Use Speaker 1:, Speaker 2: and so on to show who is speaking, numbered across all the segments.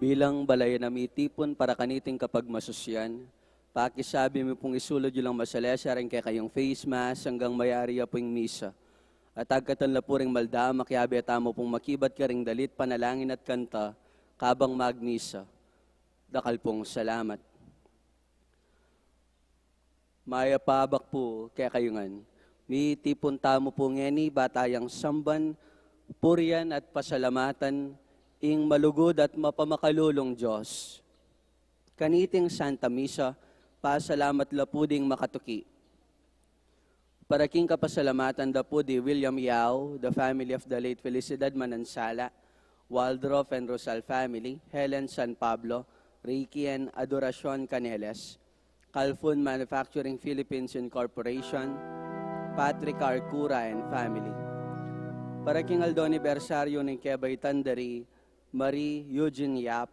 Speaker 1: Bilang balay na mitipon para kaniting kapag masusyan, pakisabi mo pong isulod yun lang masalesa rin kay kayong face mask hanggang mayari pong misa. At agkatan la po rin malda, makiabi at amo pong makibat ka ring dalit, panalangin at kanta, kabang magmisa. Dakal pong salamat. Maya pabak po kaya kayungan. Mitipon tamo po ngeni, batayang samban, purian at pasalamatan, ing malugod at mapamakalulong Diyos. Kaniting Santa Misa, pasalamat la po ding makatuki. Para king kapasalamatan da po di William Yao, the family of the late Felicidad Manansala, Waldorf and Rosal family, Helen San Pablo, Ricky and Adoracion Caneles, Calfun Manufacturing Philippines Incorporation, Patrick Arcura and family. Para king Aldo anibersaryo ng Kebay Tandari, Marie Eugene Yap,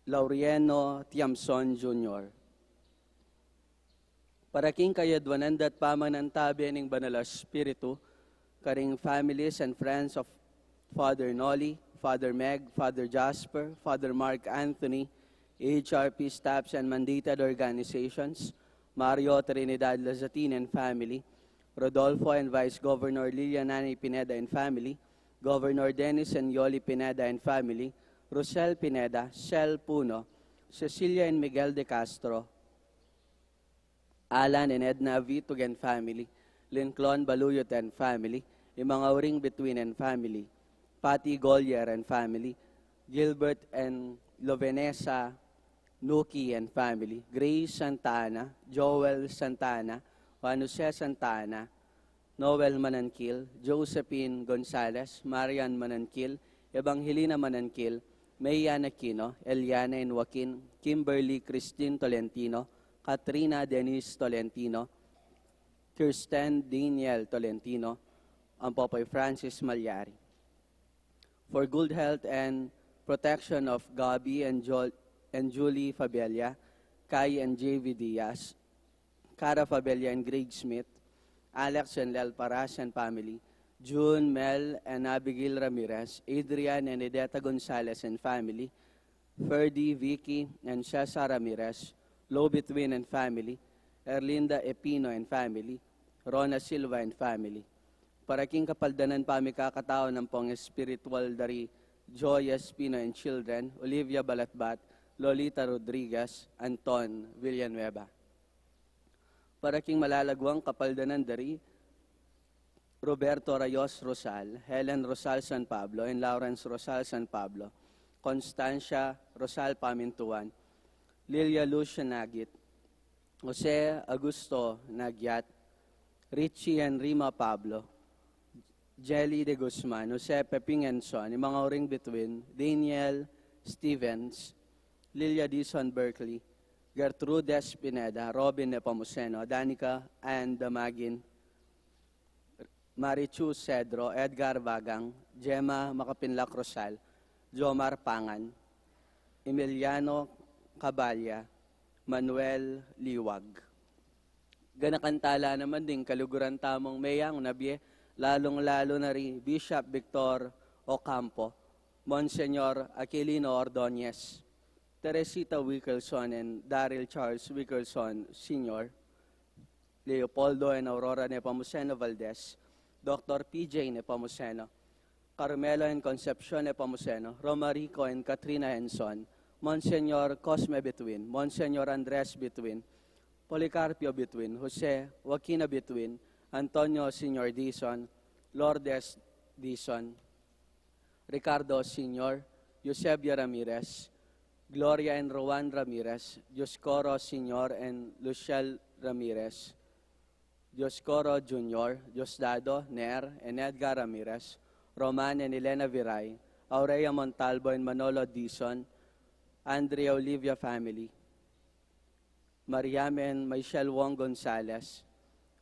Speaker 1: Laurieno Tiamson Jr. Para king kayadwananda at pamanantabi ng Banal Espiritu, karing families and friends of Father Nolly, Father Meg, Father Jasper, Father Mark Anthony, HRP staffs and mandated organizations, Mario Trinidad Lazatin and family, Rodolfo and Vice Governor Lilianani Pineda and family, Governor Dennis and Yoli Pineda and family, Rosel Pineda, Shel Puno, Cecilia and Miguel de Castro, Alan and Edna Vitug and family, Linclon Baluyot and family, Imangauring Between and family, Patty Golyer and family, Gilbert and Lovenesa Nuki and family, Grace Santana, Joel Santana, Juan Jose Santana, Noel Manankil, Josephine Gonzalez, Marian Manankil, Evangelina Manankil, Mayan Aquino, Eliana and Joaquin, Kimberly Christine Tolentino, Katrina Denise Tolentino, Kirsten Daniel Tolentino, ang Popoy Francis Malyari. For good health and protection of Gabi and Julie Fabella, Kai and J.V. Diaz, Cara Fabella and Greg Smith, Alex and Lel Paras and family, June, Mel and Abigail Ramirez, Adrian and Edeta Gonzalez and family, Ferdy, Vicky and Cesar Ramirez, Low Between and family, Erlinda Epino and family, Rona Silva and family. Para king kapaldanan pa kakatao ng pong spiritual dari Joy Espino and children, Olivia Balatbat, Lolita Rodriguez, Anton Villanueva. Para king malalagwang kapaldanan dari Roberto Rayos Rosal, Helen Rosal San Pablo, and Lawrence Rosal San Pablo, Constancia Rosal Pamintuan, Lilia Lucia Nagit, Jose Augusto Nagyat, Richie and Rima Pablo, Jelly de Guzman, Jose Peping and Son, yung mga uring between, Daniel Stevens, Lilia Dison Berkeley, Gertrudes Pineda, Robin Nepomuceno, Danica and Damagin, Marichu Cedro, Edgar Bagang, Gemma Makapinlac Rosal, Jomar Pangan, Emiliano Cabalya, Manuel Liwag. Ganakantala naman din kaluguran tamong mayang nabye, lalong-lalo na rin Bishop Victor Ocampo, Monsignor Aquilino Ordonez, Teresita Wickelson and Daryl Charles Wickelson Sr., Leopoldo and Aurora Nepomuceno Valdez, Dr. PJ Nepomuceno, Carmelo and Concepcion Nepomuceno, Romarico and Katrina Henson, Monsignor Cosme Betwin, Monsignor Andres Betwin, Policarpio Betwin, Jose Joaquina Betwin, Antonio Sr. Dizon, Lourdes Dizon, Ricardo Sr., Eusebio Ramirez, Gloria and Rowan Ramirez, Dioscoro Sr. and Luciel Ramirez, Dioscoro Jr., Diosdado, Ner, and Edgar Ramirez, Roman and Elena Viray, Aurea Montalvo and Manolo Dizon, Andrea Olivia family, Mariam and Michelle Wong Gonzalez,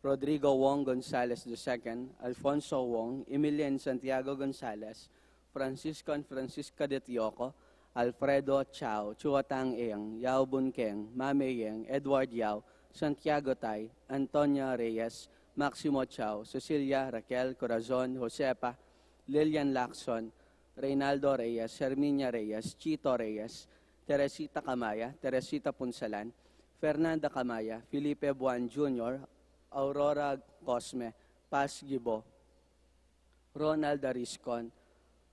Speaker 1: Rodrigo Wong Gonzalez II, Alfonso Wong, Emilia and Santiago Gonzalez, Francisco and Francisca de Tioco, Alfredo Chao, Chuatang Eng, Yao Bunkeng, Mame Yeng, Edward Yao, Santiago Tay, Antonia Reyes, Maximo Chao, Cecilia Raquel Corazon, Josepa, Lilian Lacson, Reynaldo Reyes, Herminia Reyes, Chito Reyes, Teresita Camaya, Teresita Punsalan, Fernanda Camaya, Felipe Buan Jr., Aurora Cosme, Paz Gibo, Ronald Ariscon,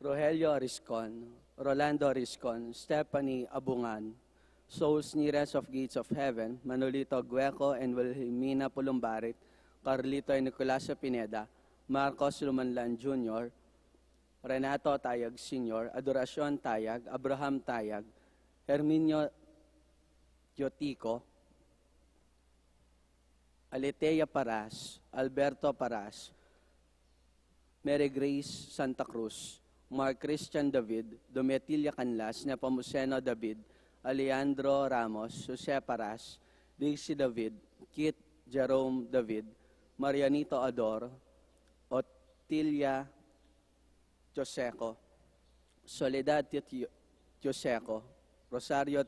Speaker 1: Rogelio Ariscon, Rolando Ariscon, Stephanie Abungan, Souls Nires of Gates of Heaven, Manolito Gueco and Wilhelmina Pulumbarit, Carlito Nicolasa Pineda, Marcos Lumanlan Jr., Renato Tayag Sr., Adoracion Tayag, Abraham Tayag, Herminio Yotico, Aletea Paras, Alberto Paras, Mary Grace Santa Cruz, Mark Christian David, Domitilla Canlas, Nepomuceno David, Alejandro Ramos, Jose Paras, Daisy David, Kit Jerome David, Marianito Ador, Otilia Tioseco, Soledad Tioseco, Rosario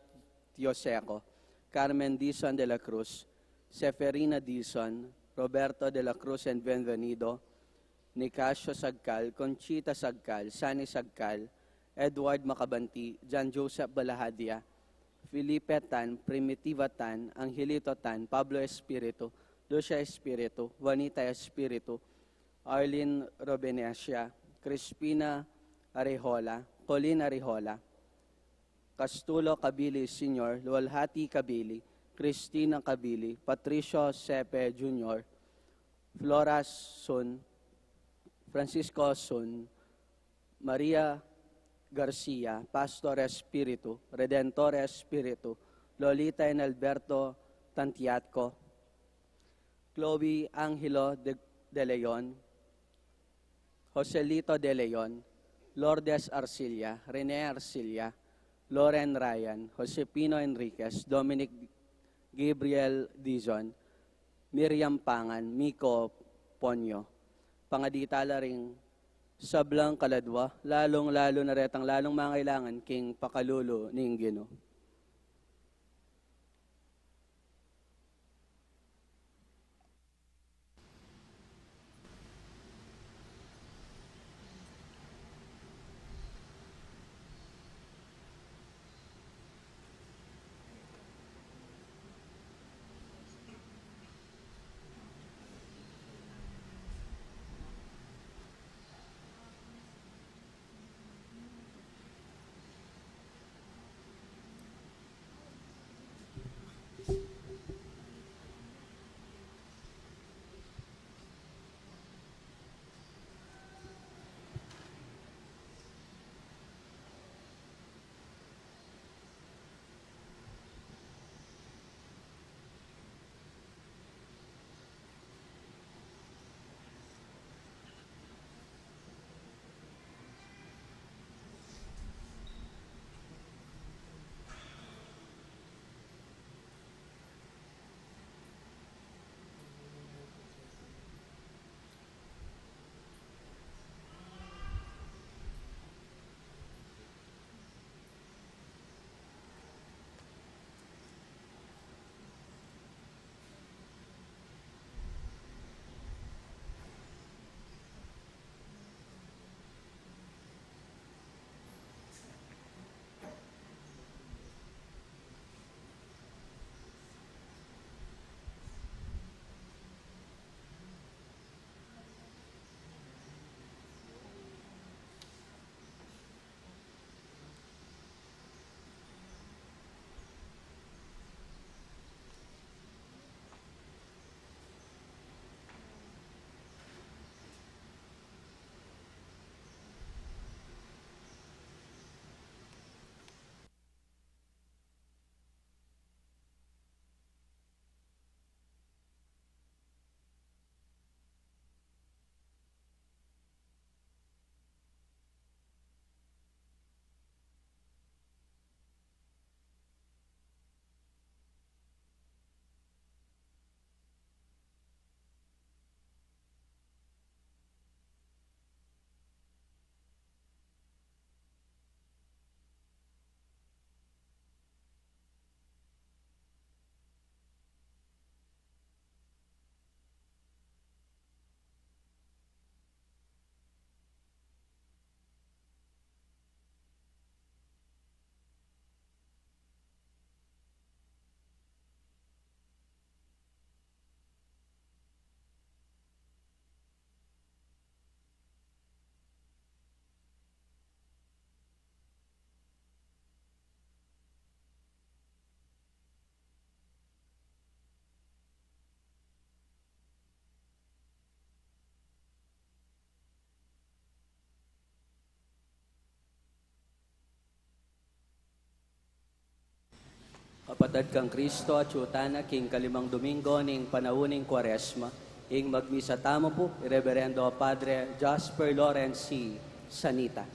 Speaker 1: Tioseco, Carmen Dizon de la Cruz, Seferina Dizon, Roberto de la Cruz and Benvenido, Nicasio Sagcal, Conchita Sagcal, Sani Sagcal, Edward Macabanti, John Joseph Balahadia, Felipe Tan, Primitiva Tan, Angelito Tan, Pablo Espiritu, Lucia Espiritu, Juanita Espiritu, Arlene Robenesia, Crispina Arejola, Colin Arejola, Castulo Cabili Sr., Lualhati Cabili, Cristina Cabili, Patricio Sepe Jr., Flora Sun, Francisco Sun, Maria Garcia, Pastor Espiritu, Redentor Espiritu, Lolita and Alberto Tantiatco, Chloe Angelo de Leon, Joselito de Leon, Lourdes Arcilia, Rene Arcilia, Loren Ryan, Josepino Enriquez, Dominic Gabriel Dizon, Miriam Pangan, Miko Ponyo. Pangaditala ring sablang kaladwa, lalong-lalo na retang lalong mangailangan king pakalulo ning Ginoo. patad kang Kristo at syutana king kalimang Domingo ning panauning Kwaresma, ing magmisa tamo po, Reverendo Padre Jasper Lawrence C. Sanita.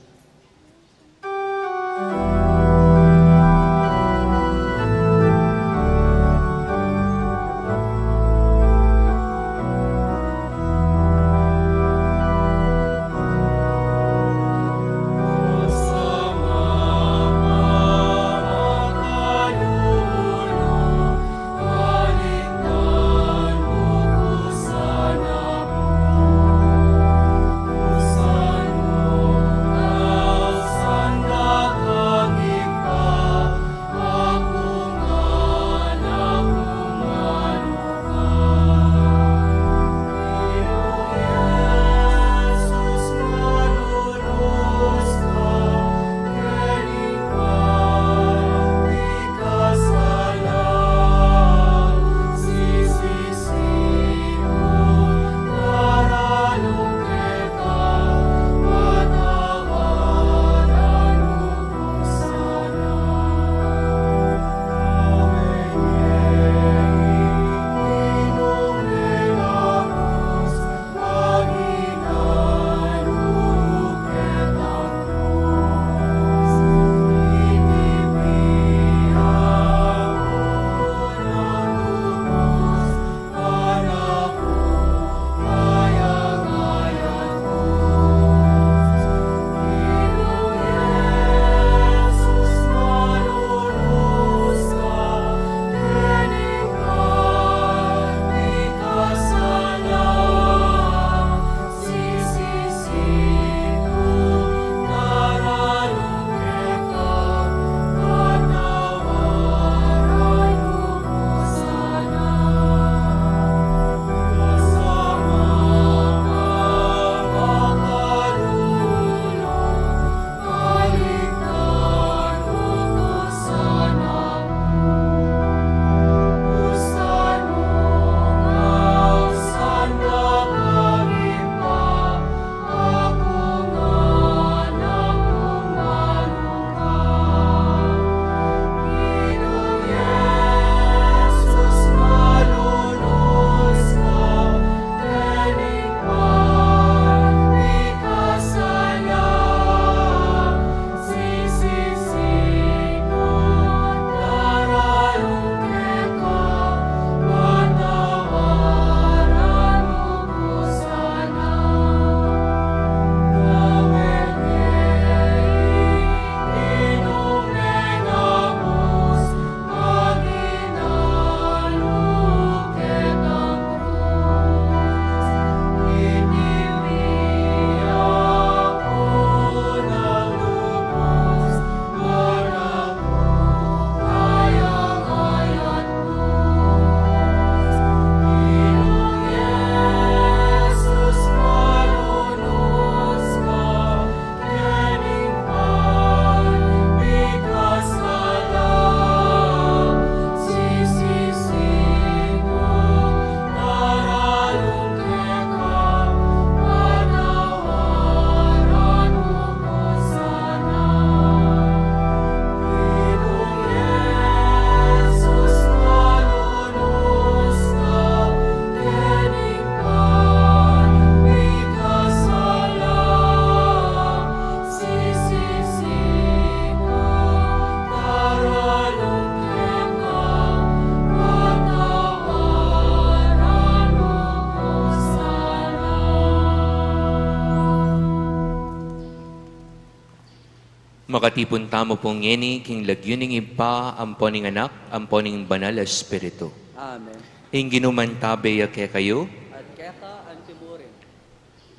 Speaker 2: Makatipon tamo pong ngeni, king lagyuning impa, amponing anak, amponing banal espiritu.
Speaker 1: Amen.
Speaker 2: Ing ginuman tabe ke kayo,
Speaker 1: At keka ang tiburin.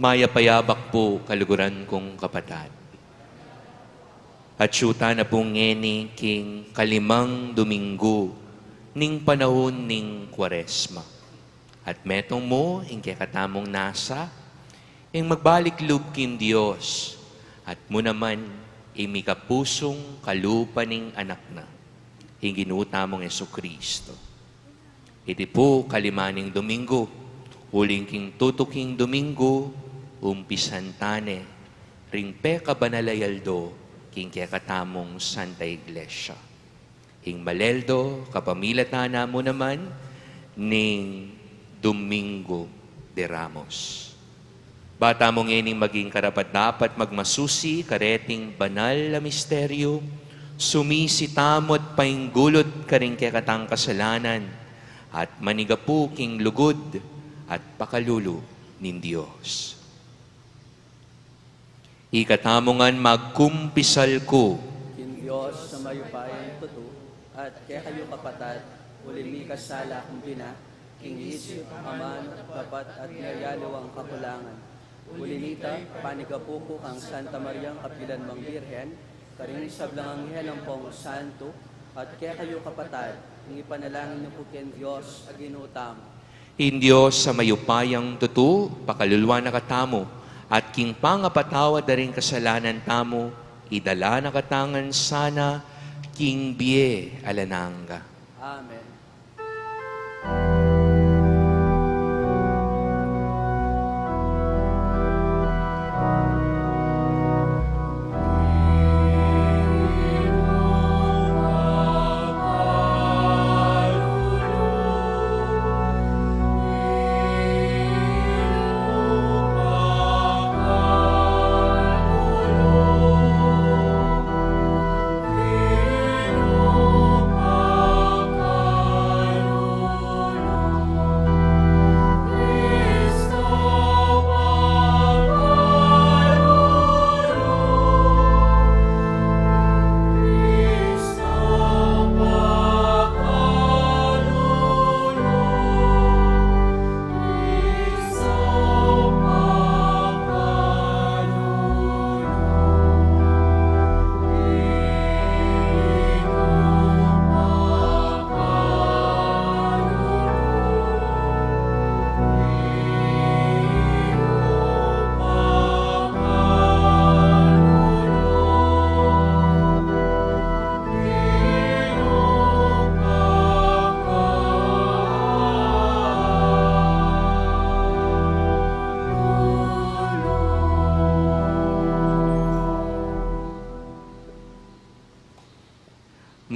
Speaker 2: maya payabak po kaluguran kong kapatid. At syuta na pong ngeni, king kalimang Domingo, ning panahon ning Kwaresma. At metong mo, ing kekatamong nasa, ing magbalik loob kin Diyos, at mo naman, imi kapusong kalupaning anak na, ing ginutamong Jesucristo. Iti po kalimaning Domingo, huling king tutuking Domingo, umpisan tane, ring pe kabanalayaldo, king kekatamong Santa Iglesia. ing Maleldo, kapamilatana mo naman, ning Domingo de Ramos. Bata mong ining maging karapat-dapat magmasusi, kareting banal na misteryo, sumisitamot painggulot ka rin katang kasalanan, at manigapu king lugod at pakalulu nin Diyos. Ikatamongan magkumpisal ko,
Speaker 1: Kin Diyos sa mayupayang tuto, at kaya kayo kapatad, ulimi kasala kung bina, king isip, aman, kapat at ngayalawang kakulangan. Ulinita, panigapuko kang Santa Mariang Kapilan Mang Birhen, karing sablang anghel ang pong santo, at kaya kayo kapatad, ang ipanalangin niyo po ken Diyos, aginutam.
Speaker 2: in Diyos sa mayupayang tutu, pakalulwa na katamo, at king pangapatawa da rin kasalanan tamo, idala na katangan sana, king biye alananga.
Speaker 1: Amen.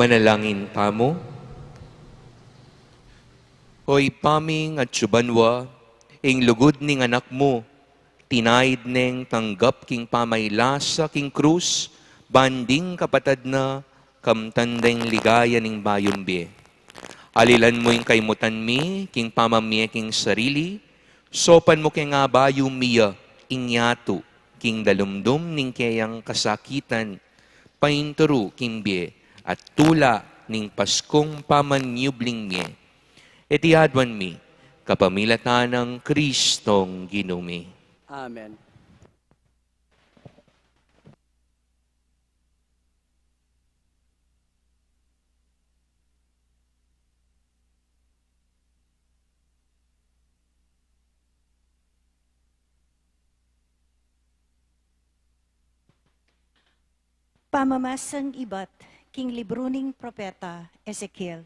Speaker 2: Manalangin tamo. Hoy paming at subanwa, ing lugod ning anak mo, tinaid neng tanggap king pamaylasa king krus, banding kapatad na, kamtandeng ligaya ning bayumbi. Alilan mo yung kaymutan mi, king pamamye king sarili, sopan mo king nga bayum miya, inyato, king dalumdum ning kayang kasakitan, painturo king biye, at tula ning Paskong pamanyubling niya. Etihadwan mi, kapamilatan ng Kristong ginumi.
Speaker 1: Amen.
Speaker 3: Pamamasang ibat, king libro ning propeta Ezekiel.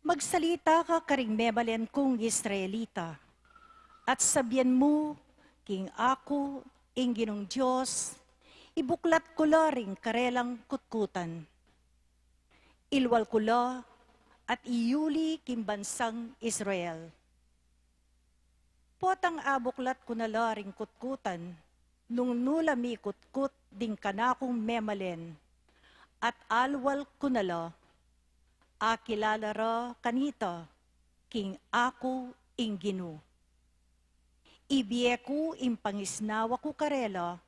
Speaker 3: Magsalita ka karing mebalen kong Israelita, at sabihan mo, king ako, ing ginong Diyos, ibuklat ko la ring karelang kutkutan. Ilwal ko la, at iyuli king bansang Israel. Potang abuklat ko na la ring kutkutan, nung nula mi kutkut ding kanakong memalen, at alwal ko na la, akilala ra kanita, king ako ing Ginu. Ibiye ko ing pangisnawa ko karela,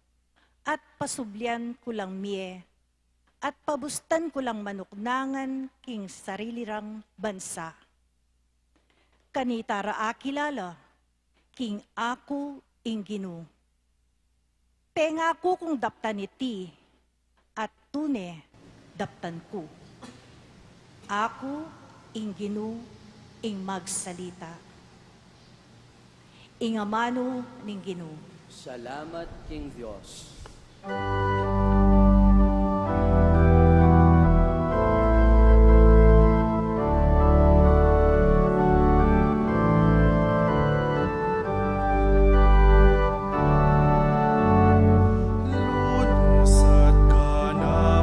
Speaker 3: at pasublian ko lang mie, at pabustan ko lang manuknangan king sarilirang bansa. Kanita ra akilala, king ako ing Ginu. Pengako kung daptan iti, at tune daptan ko. Ako, ing Ginu, ing magsalita. Ing amano ning Ginu.
Speaker 1: Salamat king Diyos.
Speaker 4: Lunsad ka na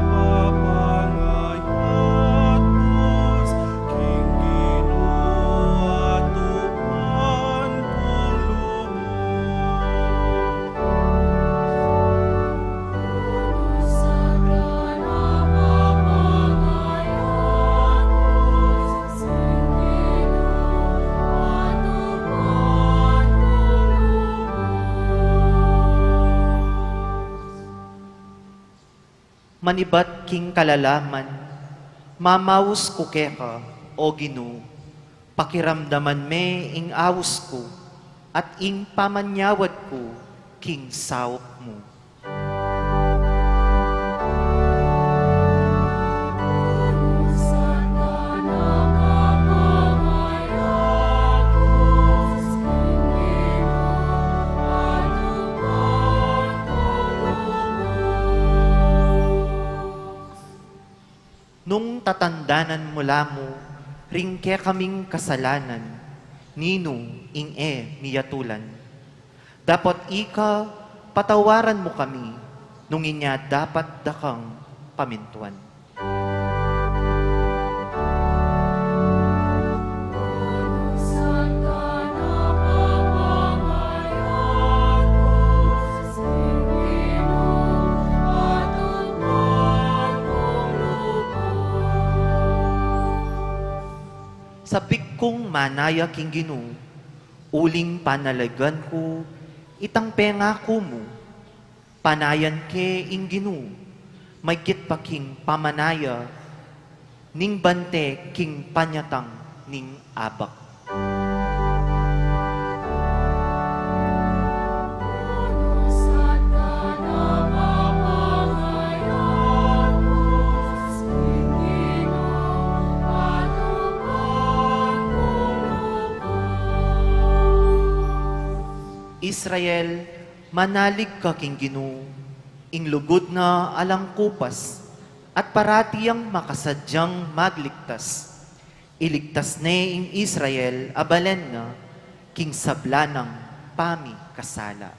Speaker 4: manibat king kalalaman, mamawus ko keka, o Ginoo, pakiramdaman me ing awus ko, at ing pamanyawad ko, king sawok mo. Nung tatandanan mula mo, ringke kaming kasalanan, ninong ing miyatulan. Dapat ika, patawaran mo kami, nung inya dapat dakang pamintuan. Sabik kong manaya king Ginoo, uling panalagan ko, itang pengako mo, panayan ke ing Ginoo, maygit pa king pamanaya, ning bante king panyatang ning abak. Israel, manalig ka king Ginoo, ing lugod na alang kupas, at paratiyang makasadyang magligtas. Iligtas ne ing Israel, abalen na, king sablanang pami kasala.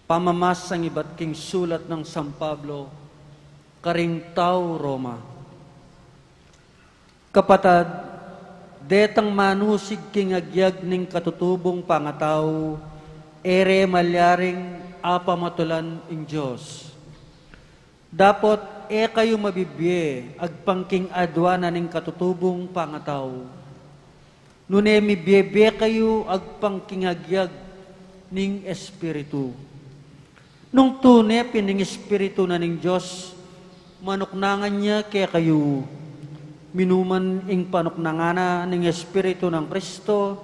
Speaker 5: Pamamas ang iba't king sulat ng San Pablo, Karingtao, Roma. Kapatad, detang manusig king agyag ning katutubong pangataw, ere malyaring apamatulan ing Diyos. Dapot kayo mabibye, agpangking adwana ning katutubong pangataw. Nune mibiyebe kayo agpangking agyag ning Espiritu. Nung tunay pining Espiritu na ning Diyos, manuknangan niya kaya kayo, minuman ing panuknangana ning Espiritu ng Kristo,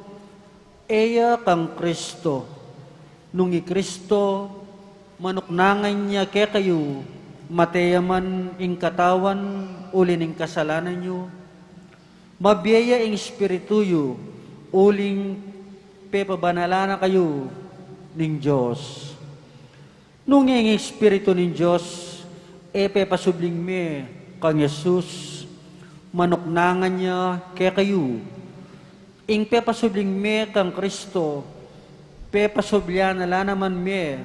Speaker 5: eya kang Kristo. Nung i-Kristo, manuknangan niya kaya kayo, mateyaman ing katawan, uli ning kasalanan niyo, mabiyaya ing Espiritu yu, uling pepabanalana kayo ning Diyos. Nung ing Espiritu ng Diyos, pasubling me kang Jesus, manuknangan niya kaya kayo. Ing pasubling me kang Kristo, pasublyan na naman me,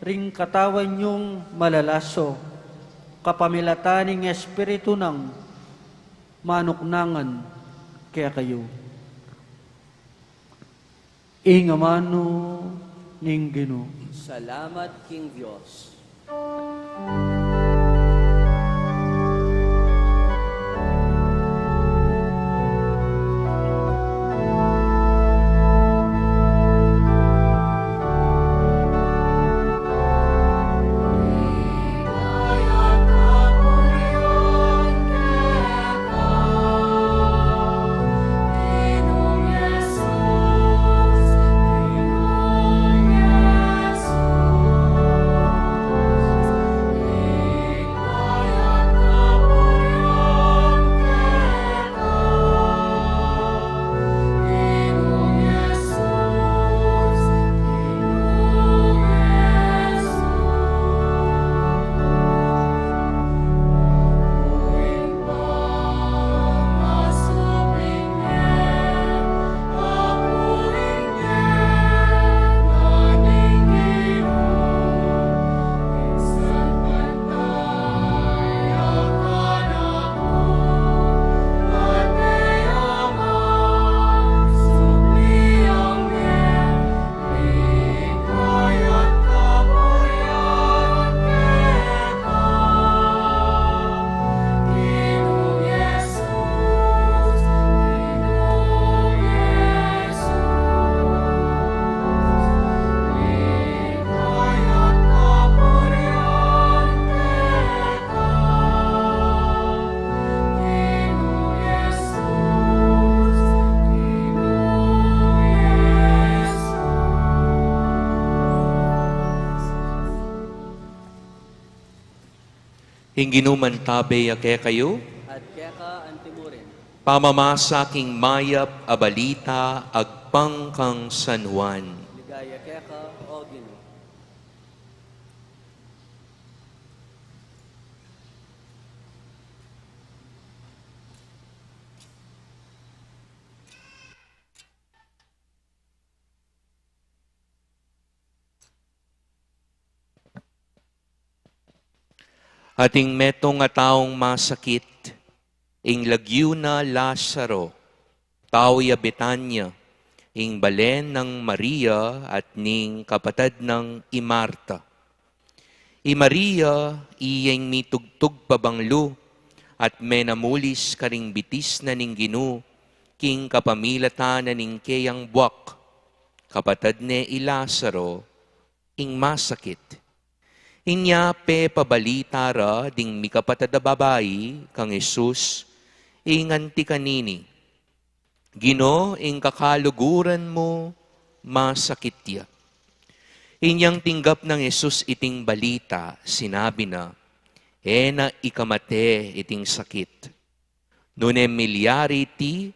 Speaker 5: ring katawan niyong malalaso, kapamilatan ng Espiritu ng manuknangan kaya kayo. Ing amano ning Ginoo.
Speaker 1: Salamat, King Diyos.
Speaker 6: Amen.
Speaker 2: Hinginuman tabe ake kayo,
Speaker 1: at keka antimurin.
Speaker 2: pamamasa king mayap abalita agpang kang San Juan.
Speaker 1: Ligaya keka o Ginoo.
Speaker 2: Ating metong nga taong masakit, ing lagyu na Lazaro, tao ya Betanya, ing balen ng Maria at ning kapatid ng Imarta. I Maria, iyeng mitugtog pabanglo, at menamulis karing bitis na ning Ginoo, king kapamilata na ning keyang buwak, kapatid ne i Lazaro, ing masakit. Inya pe pabalita ra ding mikapatid a babayi kang Jesus ing anti kanini. Gino ing kakaluguran mo masakit ya. Inyang tinggap ng Jesus iting balita, sinabi na, na ikamate iting sakit. Nune milyari ti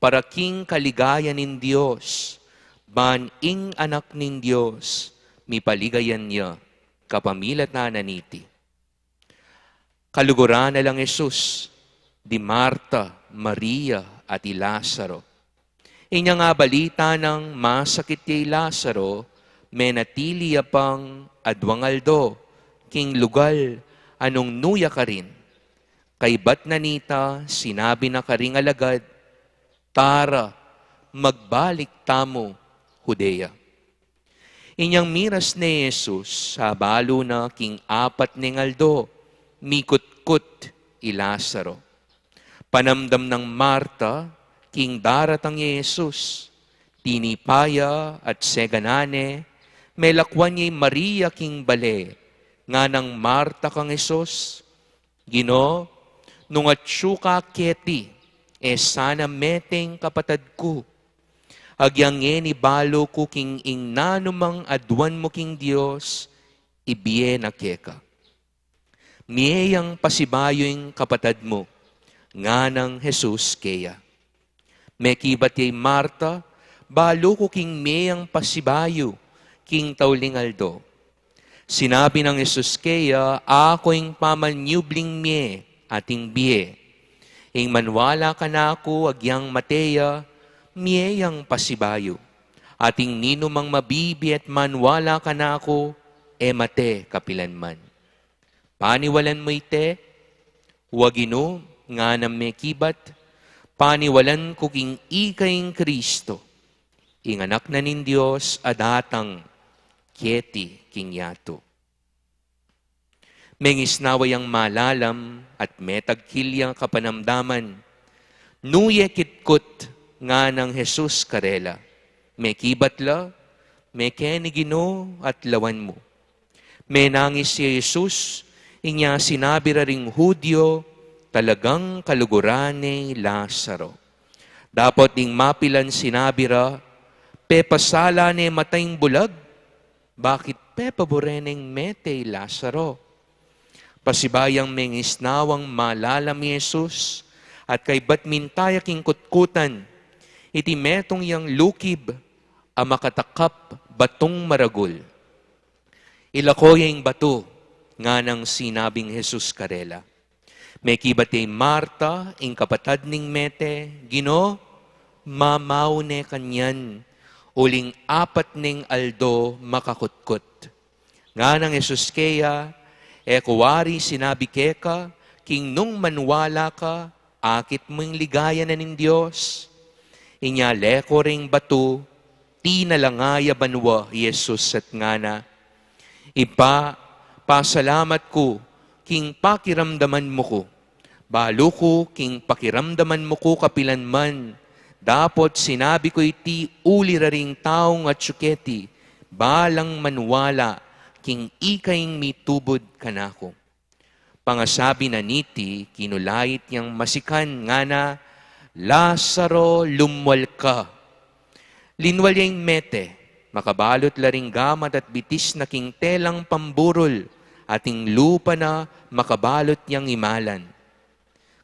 Speaker 2: para king kaligayan nin Diyos, ban ing anak nin Diyos, mipaligayan niya kapamilat na naniti. Kaluguran na lang Jesus, di Marta, Maria, at i Lazaro. Inya nga balita ng masakit kay Lazaro, menatili pang adwangaldo, king lugal, anong nuya ka rin. Kay bat nanita, sinabi na karing alagad, tara, magbalik tamo, Judea. Inyang miras ni Jesus sa balo na king apat ning aldo, mikut-kut i Lazaro. Panamdam ng Marta, king daratang Jesus, tinipaya at seganane, melakwan niya Maria king bale, nga ng Marta kang Jesus, Gino, nung atsyuka keti, sana meteng kapatid ko, agyang ni balo ko king ing nanumang adwan mo king Diyos, ibiye na keka. Miyayang pasibayo yung kapatid mo, nga ng Jesus keya. Mekibat yay Marta, balo ko king miyayang pasibayo, king taulingaldo. Sinabi ng Jesus keya, ako yung pamanyubling miye, ating biye. Ing manwala ka na ako, agyang mateya, miyayang pasibayo. Ating ninumang mabibi at manwala ka na ako, mate kapilanman. Paniwalan mo ite, wagino, nga na mekibat, paniwalan ko king ikaing Kristo, ing anak na nin Diyos, adatang, keti king yato. Mengisnawayang malalam at metagkilyang kapanamdaman, nuye kitkut, nga ng Jesus karela. May kibatla, may kenigino at lawan mo. May nangis si Jesus, inya sinabi ring Hudyo, talagang kaluguran ni Lazaro. Dapat ding mapilan sinabi ra, pepasala ni matayng bulag, bakit pepaboreneng mete Lazaro? Pasibayang mengisnawang malalam ni Jesus, at kay batmintaya king kutkutan, iti metong yang lukib, a makatakap batong maragul. Ilako yung bato, nga ng sinabing Jesus karela. May kibatay Marta, ing kapatad ning mete, Gino, mamaw ne kanyan, uling apat ning aldo makakutkut. Nga ng Jesus keya, kuwari sinabi keka, king nung manwala ka, akit mong ligaya na ning Diyos. Inya leko ring batu, tinalangaya banwa Jesus at ngana. Ipa, pasalamat ko, king pakiramdaman mo ko. Balo ko, king pakiramdaman mo ko kapilanman. Dapot sinabi ko iti uli raring taong at syuketi, balang manwala, king ikaing mitubod kanako. Pangasabi na niti, kinulait yang masikan ngana, Lazaro, lumwal ka. Linwal yung mete, makabalot laring gamat at bitis na king telang pamburol, ating lupa na makabalot niyang imalan.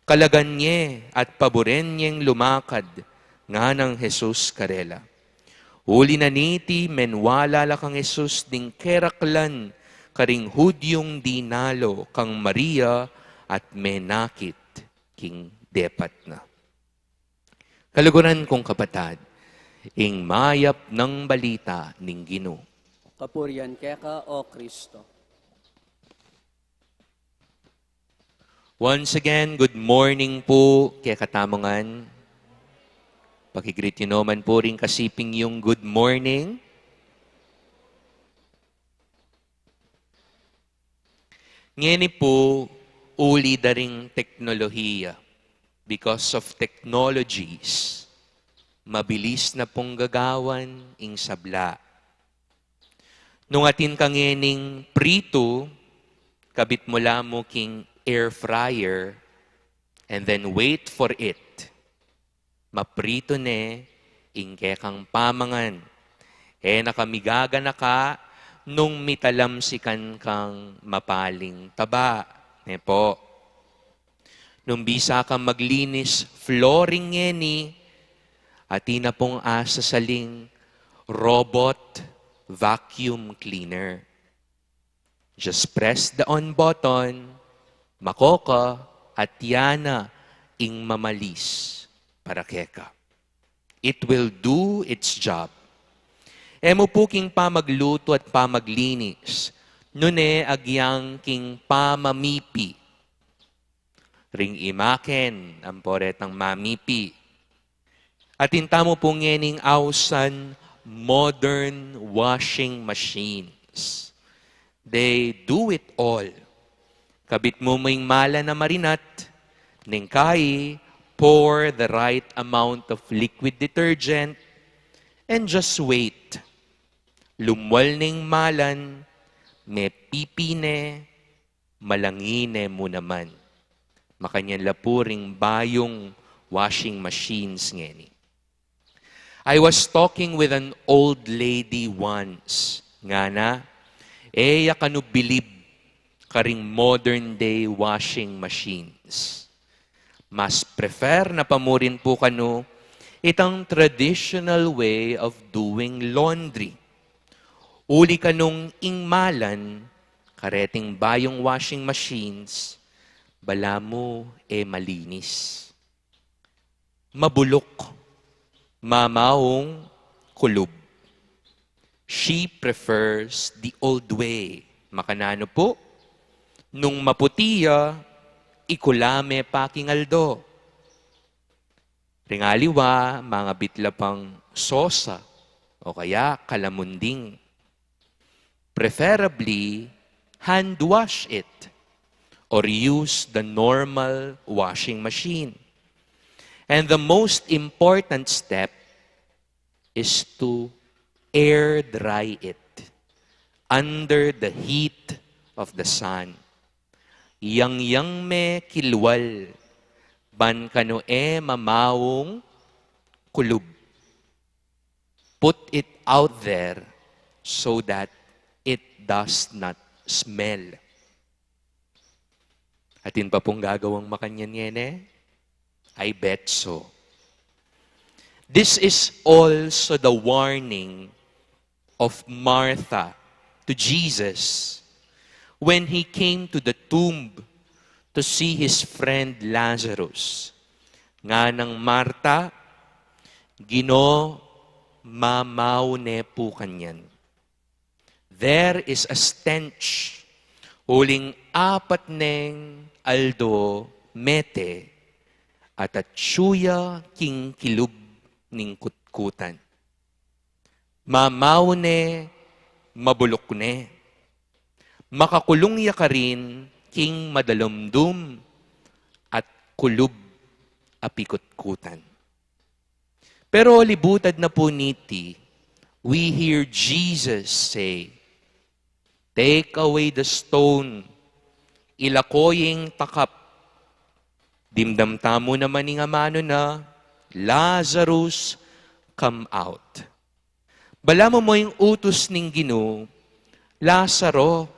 Speaker 2: Kalagan niya at paboren niyang lumakad, nga ng Jesus karela. Uli na niti menwala la kang Jesus ding keraklan, karing hudyong dinalo kang Maria at menakit king depat na. Kaluguran kong kapatad, ing mayap ng balita ning Ginoo.
Speaker 1: Kapurian keka o Kristo.
Speaker 2: Once again, good morning po kaya katamangan. Pakigreet nyo naman po rin kasiping yung good morning. Ngayon po, uli da ring teknolohiya. Because of technologies, mabilis na pong gagawan ing sabla. Nung atin kangening prito, kabit mo lamo king air fryer, and then wait for it. Maprito ne, ingke kang pamangan. Nakamigaga na ka, nung mitalamsikan kang mapaling taba. Ne po. Nung bisa kang maglinis, flooring ngeni, at na pong asasaling robot vacuum cleaner. Just press the on button, makoka at yana ing mamalis para keka. It will do its job. Emo po king pamagluto at pamaglinis, nune agyang king pamamipi. Ring imaken ang poretang mamipi. At intamo po ngening ausan modern washing machines. They do it all. Kabit mo may mala na marinat, ning kai, pour the right amount of liquid detergent, and just wait. Lumwal ning malan, may pipine, malangine mo naman. Makanyan lapuring bayong washing machines ngeni. I was talking with an old lady once, nga na, kanu bilib karing modern day washing machines. Mas prefer na pamurin po kanu itang traditional way of doing laundry. Uli kanung ingmalan, kareting bayong washing machines, bala mo malinis. Mabulok, mamaong kulub. She prefers the old way. Makanano po? Nung maputiya, ikulame pakingaldo. Ringaliwa, mga bitlapang sosa o kaya kalamunding. Preferably, hand wash it or use the normal washing machine. And the most important step is to air dry it under the heat of the sun. Yang me kilwal, ban kano mamawong kulub. Put it out there so that it does not smell. Atin pa pong gagawang makanyan yene? I bet so. This is also the warning of Martha to Jesus when he came to the tomb to see his friend Lazarus. Nga ng Marta, Ginoo, mamaw ne po kanyan. There is a stench, huling apat neng aldo mete, at atsuya king kilub ning kutkutan. Mamaw ne, mabulok ne. Makakulong ya ka rin king madalumdum at kulub apikutkutan. Pero libutad na po niti, we hear Jesus say, take away the stone, ilakoying takap. Dimdamtamo naman ng amano na, Lazarus, come out. Bala mo yung utos ning Ginoo, Lazaro,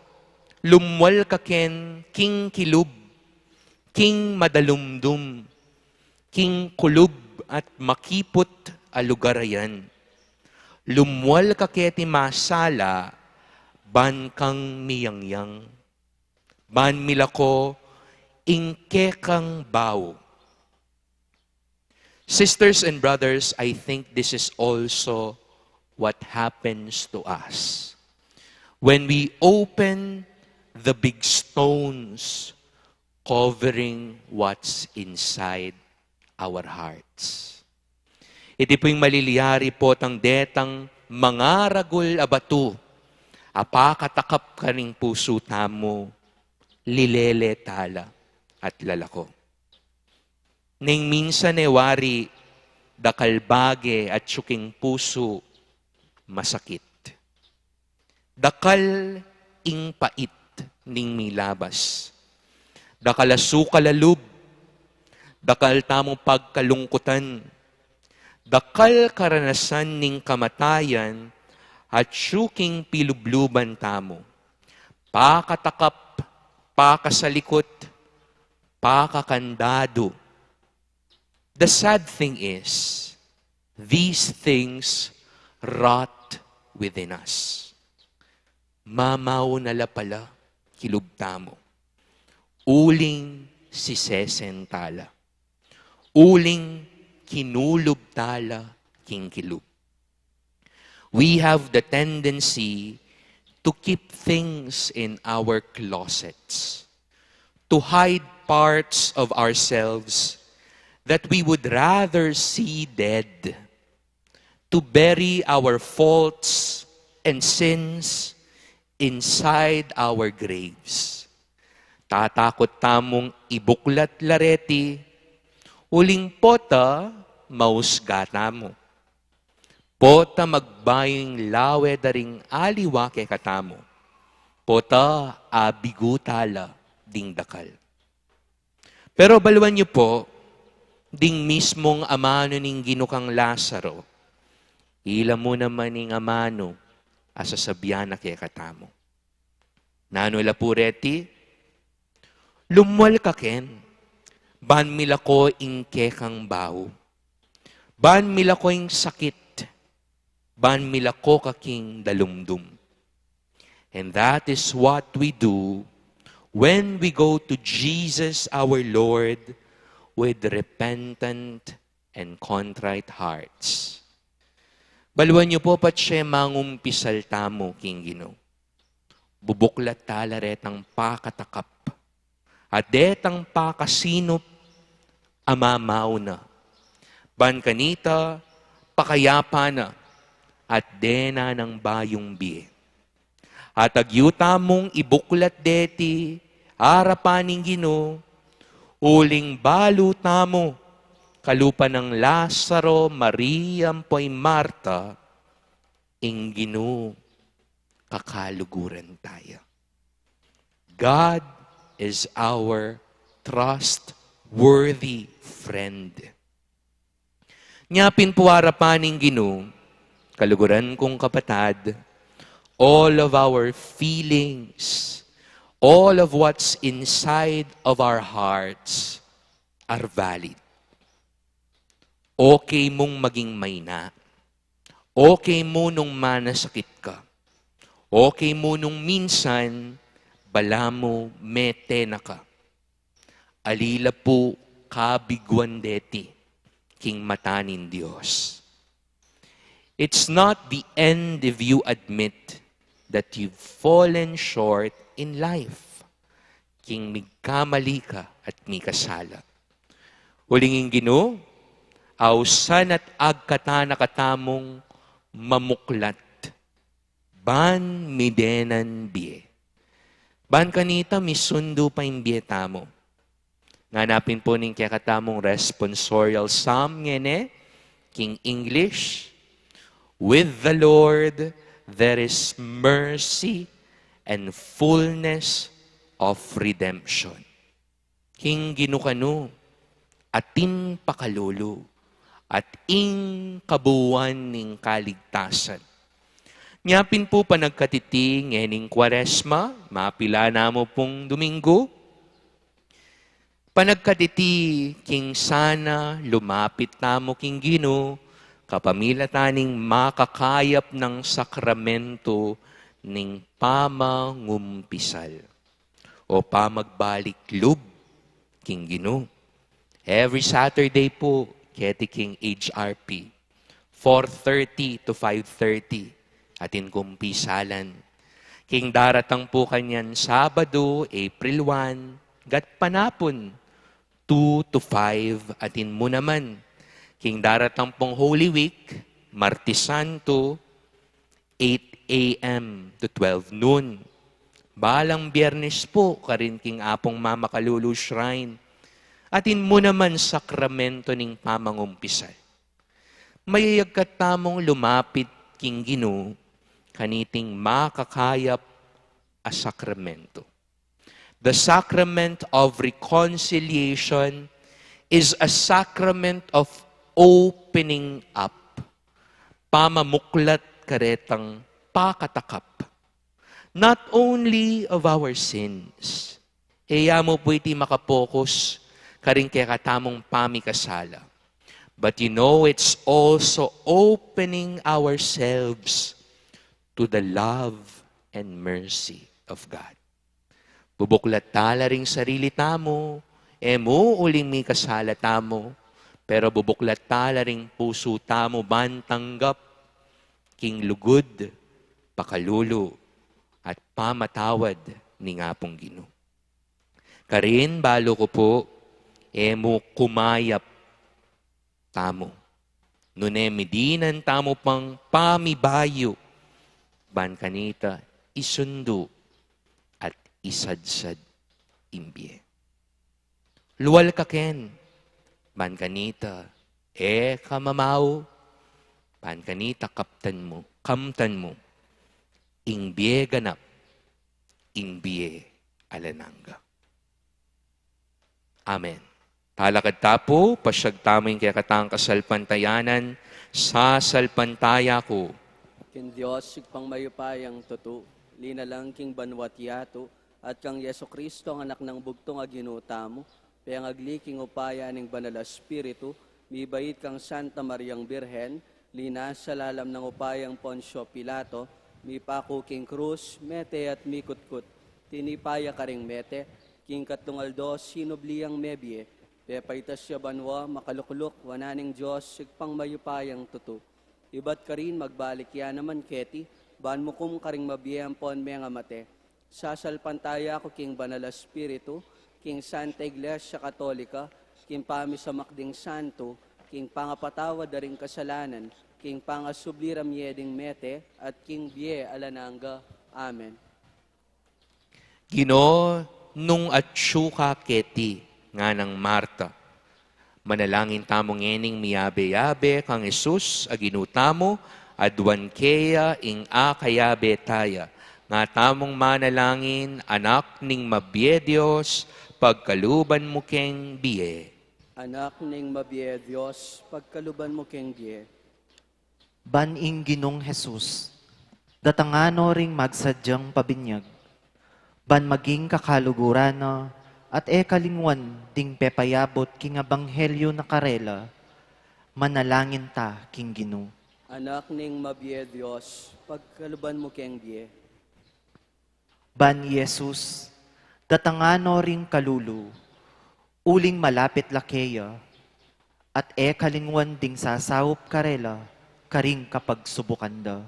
Speaker 2: lumwal ka ken, king kilub, king madalumdum, king kulub at makipot a lugar ayan. Lumwal ka keti masala, ban kang miyangyang. Ban milako, ingke kang bao. Sisters and brothers, I think this is also what happens to us. When we open the big stones covering what's inside our hearts. Iti po'y maliliyari po tang detang mga ragul abatu, apakatakap ka ring puso tamo, lilele tala at lalako. Ning minsan wari, dakalbage at tsuking puso, masakit. Dakal ing pait ning milabas. Dakal asukalalub, dakal tamong pagkalungkutan, dakal karanasan ning kamatayan at tsuking pilubluban tamo. Pakatakap, pakasalikot, pakakandado. The sad thing is, these things rot within us. Mamaw nala pala, kilubtamo. Uling si sesentala. Uling kinulubtala, kingkilub. We have the tendency to keep things in our closets, to hide parts of ourselves that we would rather see dead, to bury our faults and sins inside our graves. Tatakot tamong ibuklat lareti, uling pota mausgata mo. Pota magbaying lawe daring aliwa ke katamo. Pota abigutala ding dakal. Pero baluan niyo po, ding mismong amano ning ginukang Lazaro, ila mo naman ning amano, asasabyan na kaya katamo. Nano la pureti, lumwal ka ken, ban milako ing kekang bao, ban milako ing sakit, ban milako kaking dalumdum. And that is what we do when we go to Jesus our Lord with repentant and contrite hearts. Baluan niyo po pat siya mangumpisal tamo, King Gino. Bubuklat tala retang pakatakap. At detang pakasinop, amamaw na. Ban kanita, pakayapa na. At dena ng bayong biye. At agyuta mong ibuklat deti, harapaning Gino, uling baluta mo, kalupa ng Lazaro, Maria, po'y Marta, Inginu, kakaluguran tayo. God is our trustworthy friend. Nyapin po harapaning Ginu, kaluguran kong kapatad, all of our feelings, all of what's inside of our hearts are valid. Okay mong maging mayna. Okay mo nung manasakit ka. Okay mo nung minsan, bala mo, mete na ka. Alila po kabigwan deti, king matanin Diyos. It's not the end if you admit that you've fallen short in life. King migkamali ka at mikasala. Ulingin Gino, ausan at agkatana katamong mamuklat. Ban midenan biye. Ban kanita misundo pa yung biye tamo. Nganapin po ning kaya katamong responsorial psalm ngene, King English, with the Lord there is mercy and fullness of redemption. King ginukano, atin pakalulu, at ing kabuuan ning kaligtasan. Miyapin po panagkatiting ening Kwaresma, mapila na mo pong Domingo. Panagkatiti king sana lumapit tamo king Ginoo, kapamila taning makakayap ng sakramento ning pamangumpisal o pamagbalik lub king Ginoo. Every Saturday po, keti king HRP, 4:30 to 5:30, atin kumpisalan. King daratang po kanyan Sabado, April 1, gat panapon, 2 to 5, atin mo naman. King daratang pong Holy Week, Martes Santo, 8 a.m. to 12 noon. Balang Biyernes po, karin king apong Mama Kalulu Shrine, atin mo naman sakramento ning pamangumpisal. Mayayagkat tamong lumapit king Ginoo, kaniting makakayap a sakramento. The sacrament of reconciliation is a sacrament of opening up. Pamamuklat karetang pakatakap. Not only of our sins. Eya mo po iti makapokus karing kaya katamong pamikasala. But you know, it's also opening ourselves to the love and mercy of God. Bubuklat tala ring sarili tamo, mo uling may kasala tamo, pero bubuklat tala ring puso tamo bantanggap, king lugod, pakalulu, at pamatawad ni ngapong Ginoo. Karin, balo ko po, mo kumayap tamo. Nunemidinan tamo pang pamibayo, ban kanita isundo at isadsad imbye. Luwal ka ken, ban kanita kamamaw, ban kanita kamtan mo, imbye ganap, imbye alananga. Amen. Talakad tapo, pasyag taming kaya katang kasalpantayanan, sa salpantaya ko.
Speaker 1: Kin Diyos, sigpang mayupayang tutu, linalang king banwat yato, at kang Yeso Kristo, ang anak ng bugtong aginuta mo, payang agliking upaya ning banal na Espiritu, mibait kang Santa Mariang Birhen, linas sa lalam ng upayang Poncio Pilato, mipako king krus, mete at mikutkut, tinipaya ka ring mete, king katungaldos, sinubliang mebye, pepaitas siya banwa, makalukluk, wananing Diyos, sigpang mayupayang tutu. Ibat ka rin, magbalik yan naman, Keti, ban mo kum karing mabiyang pon mga mate. Sasalpantaya ko king banal na Espiritu, king Santa Iglesia Katolika, king pami sa makding santo, king pangapatawa daring kasalanan, king pangasubliram yeding mete, at king biye alananga. Amen.
Speaker 2: Ginoo, nung atsyuka keti, nga ng Marta, manalangin tamong ening miyabe-yabe kang Jesus aginutamo adwan keya ing akayabe taya nga tamong manalangin anak ning mabye Dios pagkaluban mo keng biye.
Speaker 1: Anak ning mabye Dios, pagkaluban mo keng biye.
Speaker 4: Baning Ginong Jesus, datangano ring magsadyang pabinyag, ban maging kakaluguran na at kalingwan ding pepayabot king abanghelyo na karela, manalangin ta king Ginoo.
Speaker 1: Anak ning mabye Dios, pagkaluban mo keng biye.
Speaker 4: Ban Jesus, datangano ring kalulu, uling malapit lakeya, at kalingwan ding sasawop karela, karing kapag subukanda,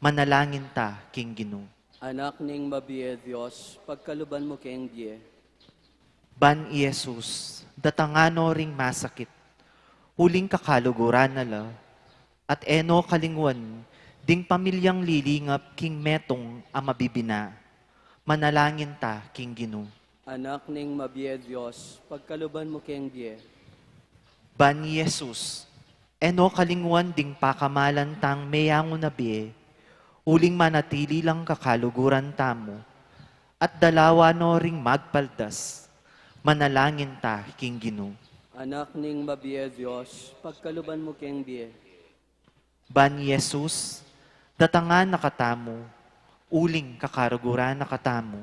Speaker 4: manalangin ta king Ginoo.
Speaker 1: Anak ning mabye Dios, pagkaluban mo keng biye.
Speaker 4: Ban Jesus, datangano ring masakit, huling kakaluguran nala, at kalingwan, ding pamilyang lilingap king metong amabibina, manalangin ta king Ginoo.
Speaker 1: Anak ning mabye Dios, pagkaluban mo keng biye.
Speaker 4: Ban Jesus, kalingwan ding pakamalan tang meyango na biye, huling manatili lang kakaluguran tamo, at dalawa no ring magpaldas, manalangin ta king Ginoo.
Speaker 1: Anak ning mabye Dios, pagkaluban mo keng biye.
Speaker 4: Ban Jesus, datangan na katamo, uling kakaruguran na katamo,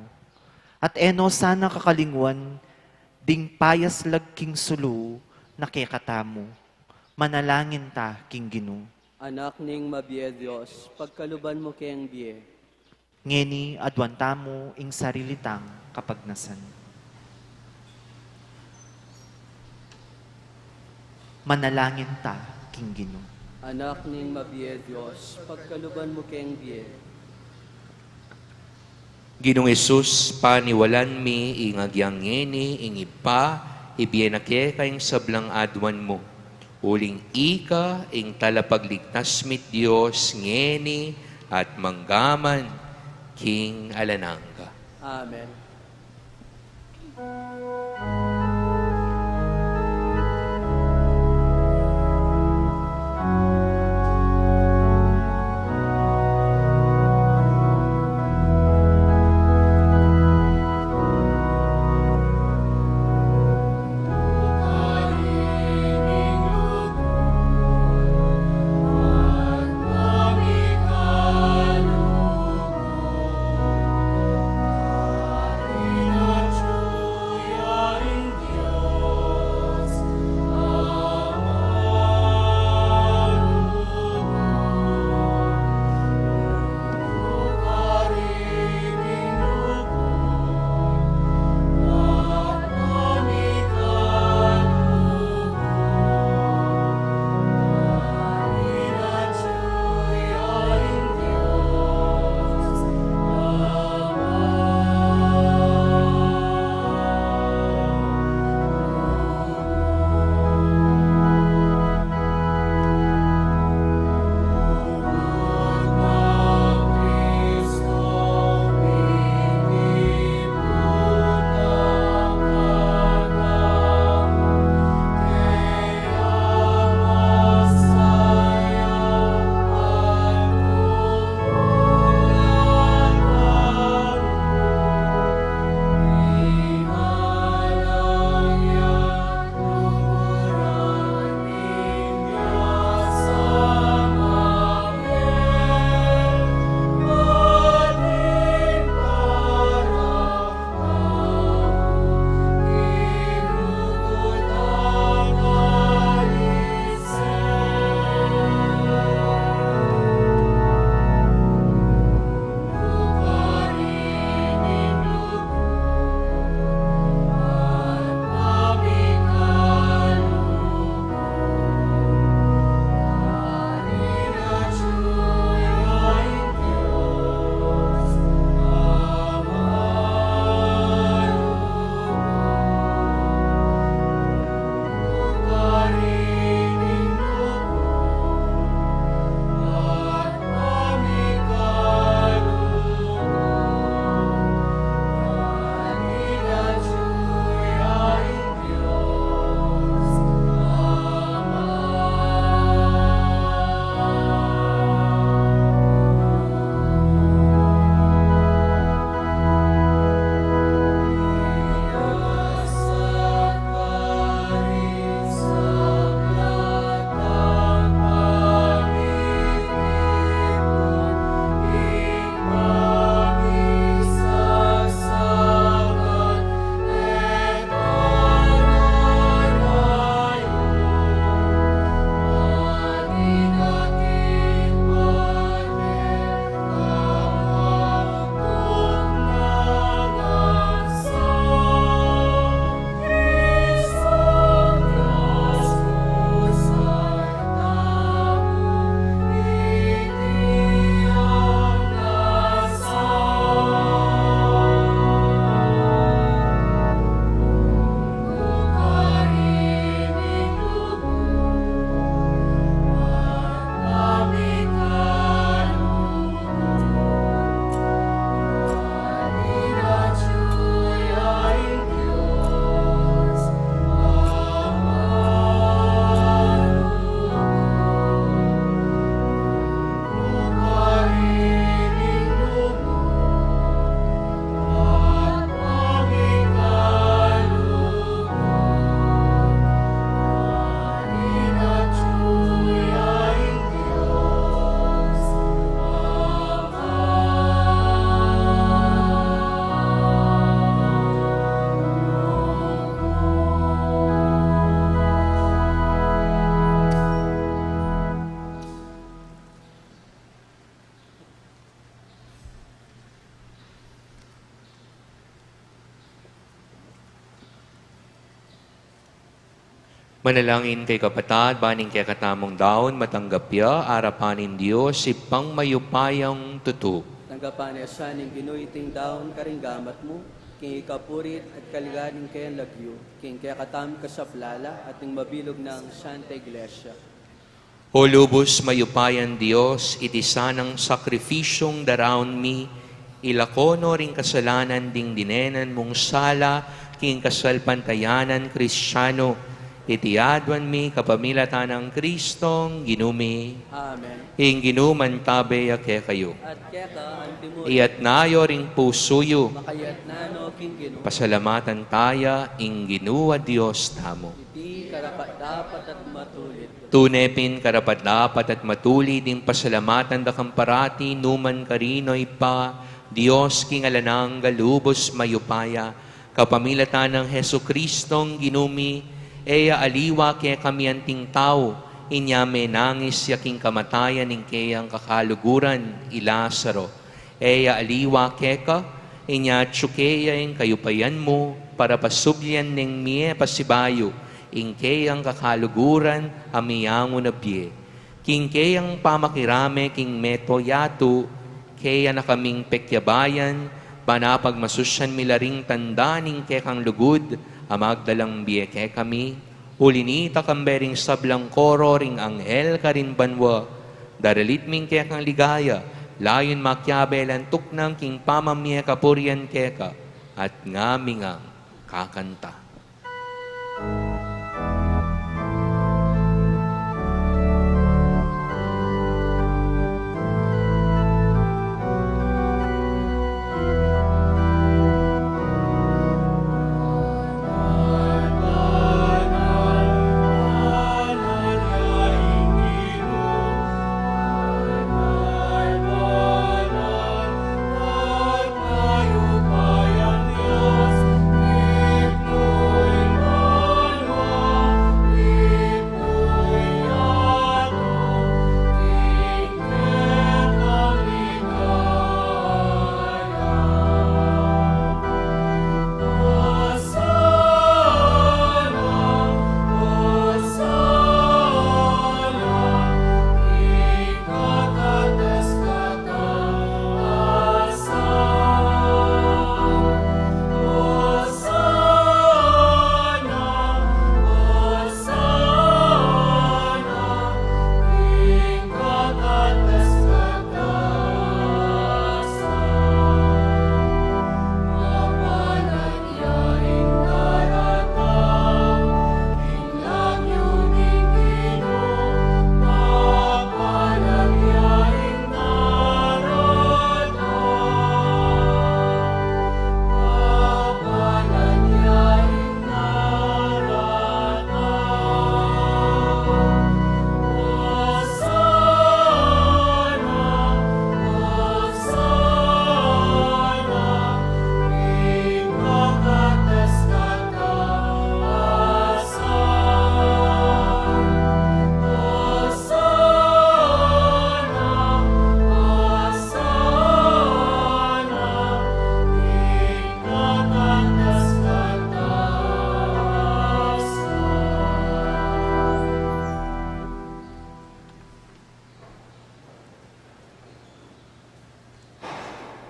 Speaker 4: at eno sana kakalingwan, ding payas lagking sulu na katamo, manalangin ta king Ginoo.
Speaker 1: Anak ning mabiye Diyos, pagkaluban mo kayang biye.
Speaker 4: Ngeni adwan tamo ing sarilitang kapagnasan. Manalangin ta king Ginoo.
Speaker 1: Anak ning mabiye Diyos, pagkaluban mo kayang biye.
Speaker 2: Ginong Isus, paniwalan mi ingagyang ngeni, ingipa, ibiyenake kayong sablang adwan mo. Uling ika, ing talapagligtas mit Diyos, ngeni, at manggaman, king alanangga.
Speaker 1: Amen.
Speaker 6: Hallelujah.
Speaker 2: Manalangin kay kapatad, baning kay katamong daon, matanggapya, arapanin Diyos, ipang mayupayang tutu.
Speaker 1: Tanggapan siya ning ginuiting daon karinggamat mo, king ikapurit at kaliganing kayang lagyo, king kaya katam kasaplala at ning mabilog ng Santa Iglesia.
Speaker 2: O lubos mayupayan Diyos, itisa ng sakrifisyong daraon mi, ilakono ring kasalanan ding dinenan mong sala, king kasalpantayanan Kristiyano, itiadwan mi kapamilatan ng Kristong ginumi,
Speaker 1: Amen.
Speaker 2: ing ginuman tabe ake kayo.
Speaker 1: At kaya ka ang timur,
Speaker 2: Iyat nayo ring pusuyo,
Speaker 1: makayat na no king ginu,
Speaker 2: pasalamatan taya, ing ginuwa Diyos tamo.
Speaker 1: iti karapat dapat at matulit.
Speaker 2: Tunepin karapat dapat at matuli ding pasalamatan da kamparati numan karinoy pa, Diyos king alanang galubos mayupaya, kapamilatan ng Heso Kristong ginumi, eya aliwa kaya kami anting tao, inyame nangis yaking kamatayan ing kayang kakaluguran, ilasaro. Eya aliwa keka, inya tsukeya ing kayupayan mo, para pasublyan ning miye pasibayo, ing kayang kakaluguran, amiyango na biye. King kayang pamakirame, king meto yatu, kaya na kaming pekyabayan, panapag masusyan milaring tandaning kekang lugod, amagdalang biye ke kami, ulinita kambering sablang koro ring anghel karin banwa, daralit ming kekang ligaya, layon makyabelan tuknang king pamamye kapurian keka, at ngamingang kakanta.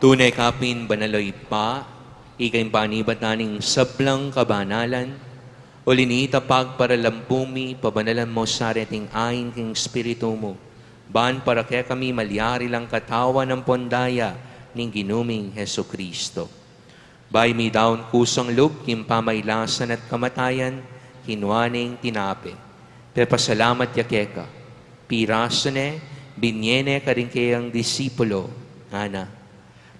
Speaker 2: Tunay kapin banaloy pa, ikay panibat naning sablang kabanalan, o linita pagparalampumi, pabanalan mo sa reting ayin king spirito mo, ban para kaya kami malyari lang katawa ng pondaya ning ginuming Heso Kristo. Bay mi daon kusang loob, kim pamaylasan at kamatayan, kinwaning tinape. Pepasalamat yakeka, pirasane, binyene karing kayang disipulo, ngana.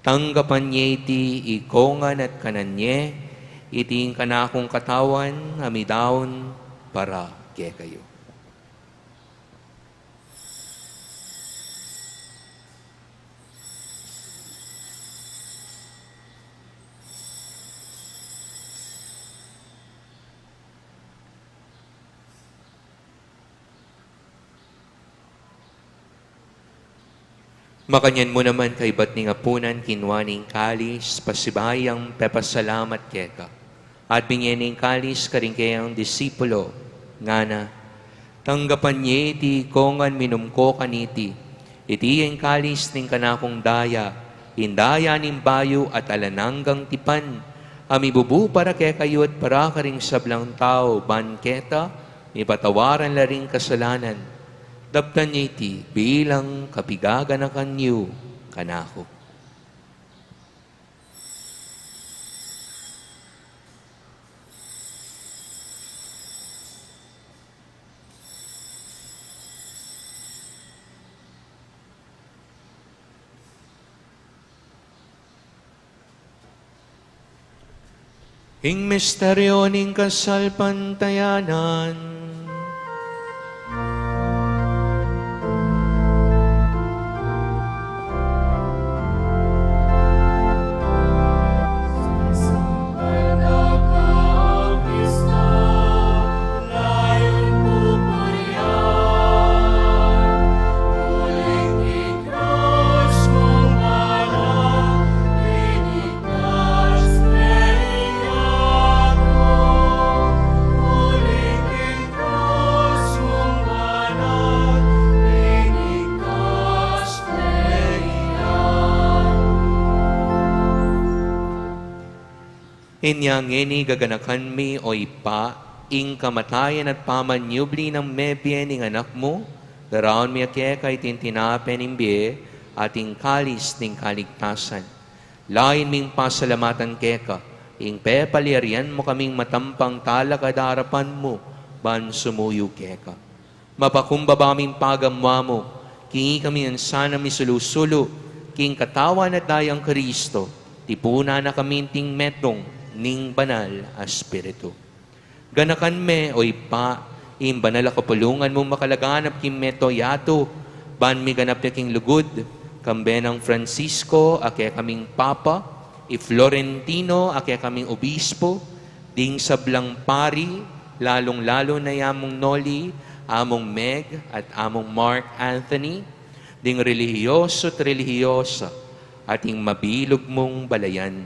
Speaker 2: Tanggapan niya iti ikongan at kananye, iting kanakong katawan, amidaon para kaya kayo. Makanyan mo naman kay ba't ni ngapunan kinwaning kalis, pasibayang pepasalamat keka. At binyening kalis karing kayang disipulo, ngana. Tanggapan niya iti kongan minumko kaniti. Iti ang kalis ning kanakong daya, indaya ning bayo at alananggang tipan. Amibubu para kaya kayo at para ka ring sablang tao, banketa, may patawaran la ring kasalanan. Dabtan niya iti bilang kapigaga na kanyo, kanako. Ing misteryo ning kasalpantayanan, inyang ngeni gaganakan mi o ipa, ing kamatayan at pamanyubli ng mebyen ing anak mo, daraon mi ake kay tintinapen ing biye, ating kalis ning kaligtasan. Lain ming pasalamatan keka, ing pepaliarian mo kaming matampang talakad harapan mo, ban sumuyo keka. Mapakumbaba ming pagamwa mo, kingi kami ang sana misulusulo, king katawan at dayang Kristo, tipuna na kami ting metong, ning banal a Espiritu. Ganakan me o ipa, im banal a kapulungan mong makalaganap kim meto yato, ban mi ganap yaking lugod, kambe ng Francisco, ake kaming Papa, i Florentino, ake kaming Obispo, ding sablang pari, lalong-lalo na yamong Noli, among Meg at among Mark Anthony, ding relihiyoso at relihiyosa, ating mabilog mong balayan.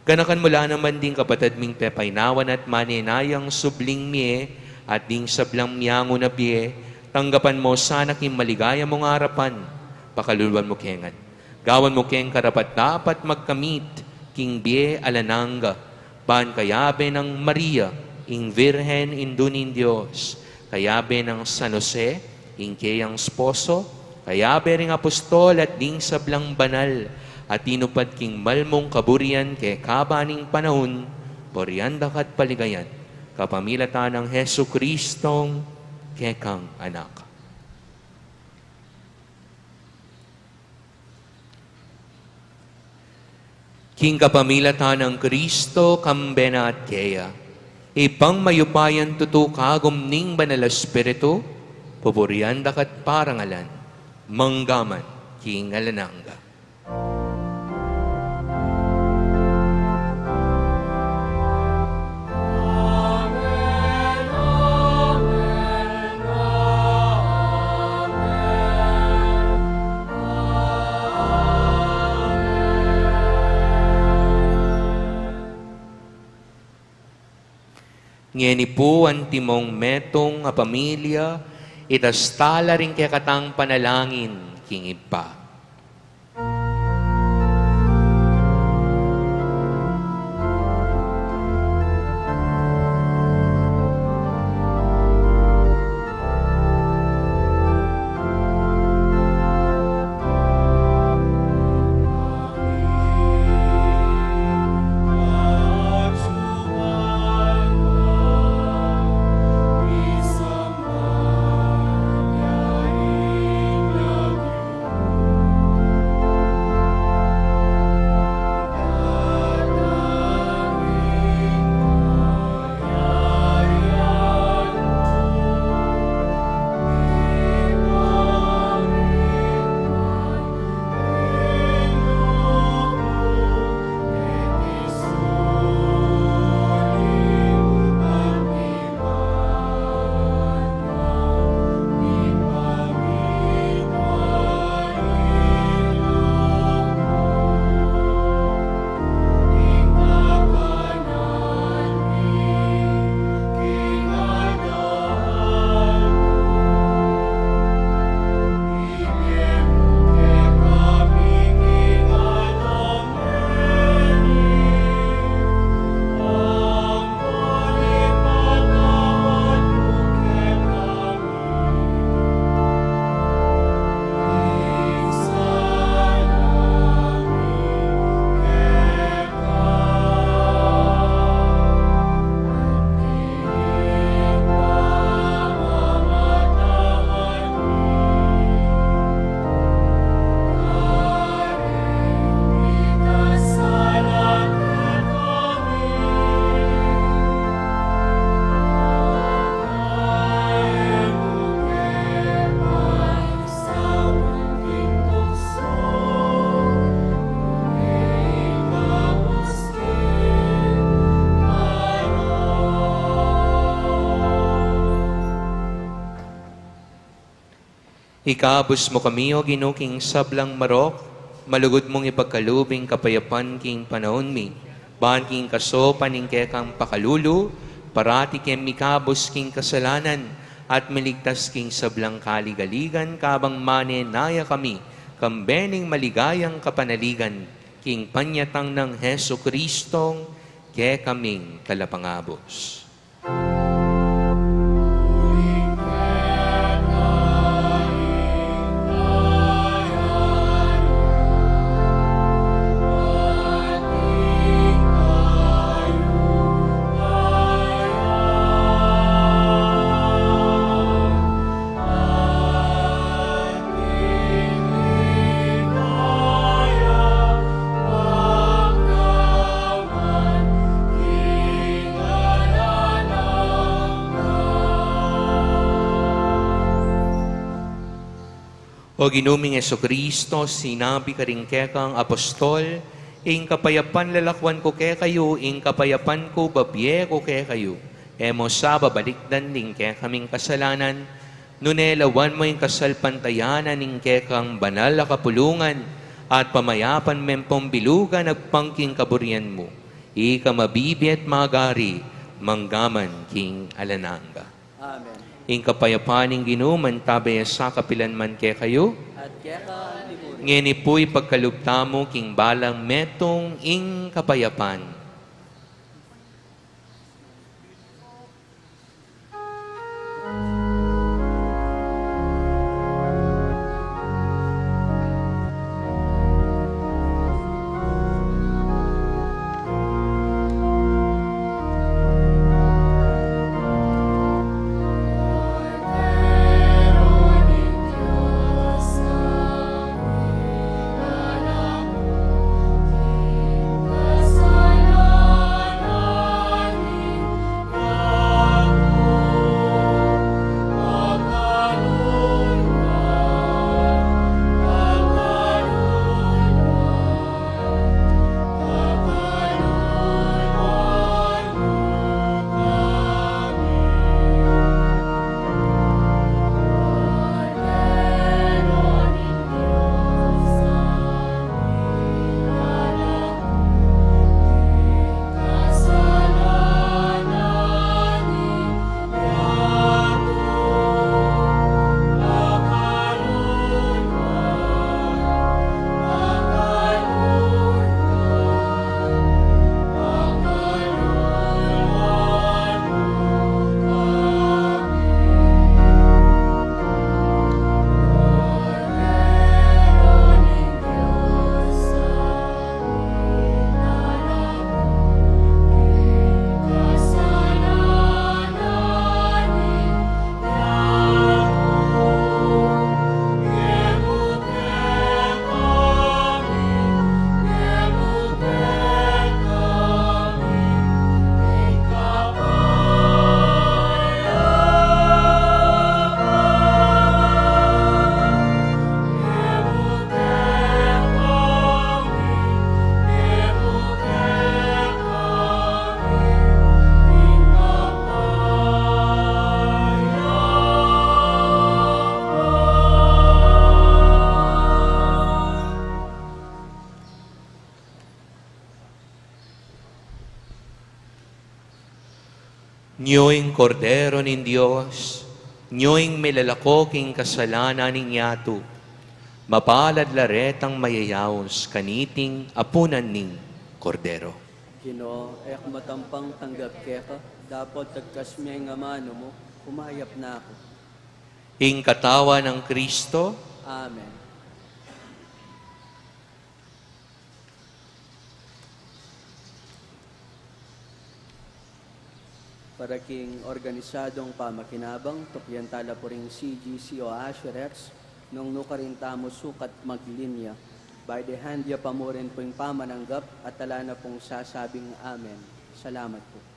Speaker 2: Ganakan mula naman ding kapatid ming pepaynawan at maninayang subling miye at ding sablang miyango na biye, tanggapan mo sana kim maligaya mong harapan, pakaluluan mo kengan. Gawan mo keng karapat dapat magkamit, king biye alananga, ban kayabe ng Maria, ing Virhen indunin Diyos, kayabe ng San Jose, ing kayang sposo, kayabe ring apostol at ding sablang banal, at tinupad king malmong kaburian kay kabaning panahon, borianda kat paligayan, kapamilatan ng Hesu Kristong kekang anak. King kapamilatan ng Kristo kambena at keya, ipang mayupayan tutu kagom ning banal Espiritu, pupurianda kat parangalan, manggaman king alananga. Ngeni po ang timong metong a pamilya, itastala rin kaya katang panalangin, king ipa. Ikabos mo kami, O ginuking sablang marok, malugod mong ipagkalubing kapayapan king panahon mi, bahan king kaso paningke kang pakalulu, parati kem mikabos king kasalanan, at miligtas king sablang kaligaligan, kabang mane naya kami, kambening maligayang kapanaligan, king panyatang ng Heso Kristong, ke kaming kalapangabos. O ginuming Jesucristo, sinabi ka rin kekang apostol, ing kapayapan lalakwan ko ke kayo, ing kapayapan ko babye ko ke kayo. Emo sa babalikdan ning ke kaming kasalanan, nunelawan mo ing kasalpantayanan ning kekang banal na kapulungan, at pamayapan mempong bilugan agpangking kaburian mo. Ika mabibi at magari, manggaman king alananga.
Speaker 1: Amen.
Speaker 2: Ing kapayapaning ginuman tabi sa kapilan man ke kayo,
Speaker 1: At kaya ka liburi.
Speaker 2: ngeni po'y pagkaluptamo king balang metong ing kapayapan. Nyo'ing kordero nin Diyos, nyo'ing milalako king kasalanan ning yato, mapalad laretang mayayaos kaniting apunan ning kordero.
Speaker 1: Ginoo, ek matampang tanggap keka, dapat tagkas miyay nga mano mo, kumayap na ako.
Speaker 2: Ing katawa ng Kristo,
Speaker 1: Amen. Para king organisadong pamakinabang, tukyan tala po ring CGC o Asherets, nung nukarin tamo sukat maglinya. By the hand ya pa mo rin po yung pamananggap at tala na pong sasabing Amen. Salamat po.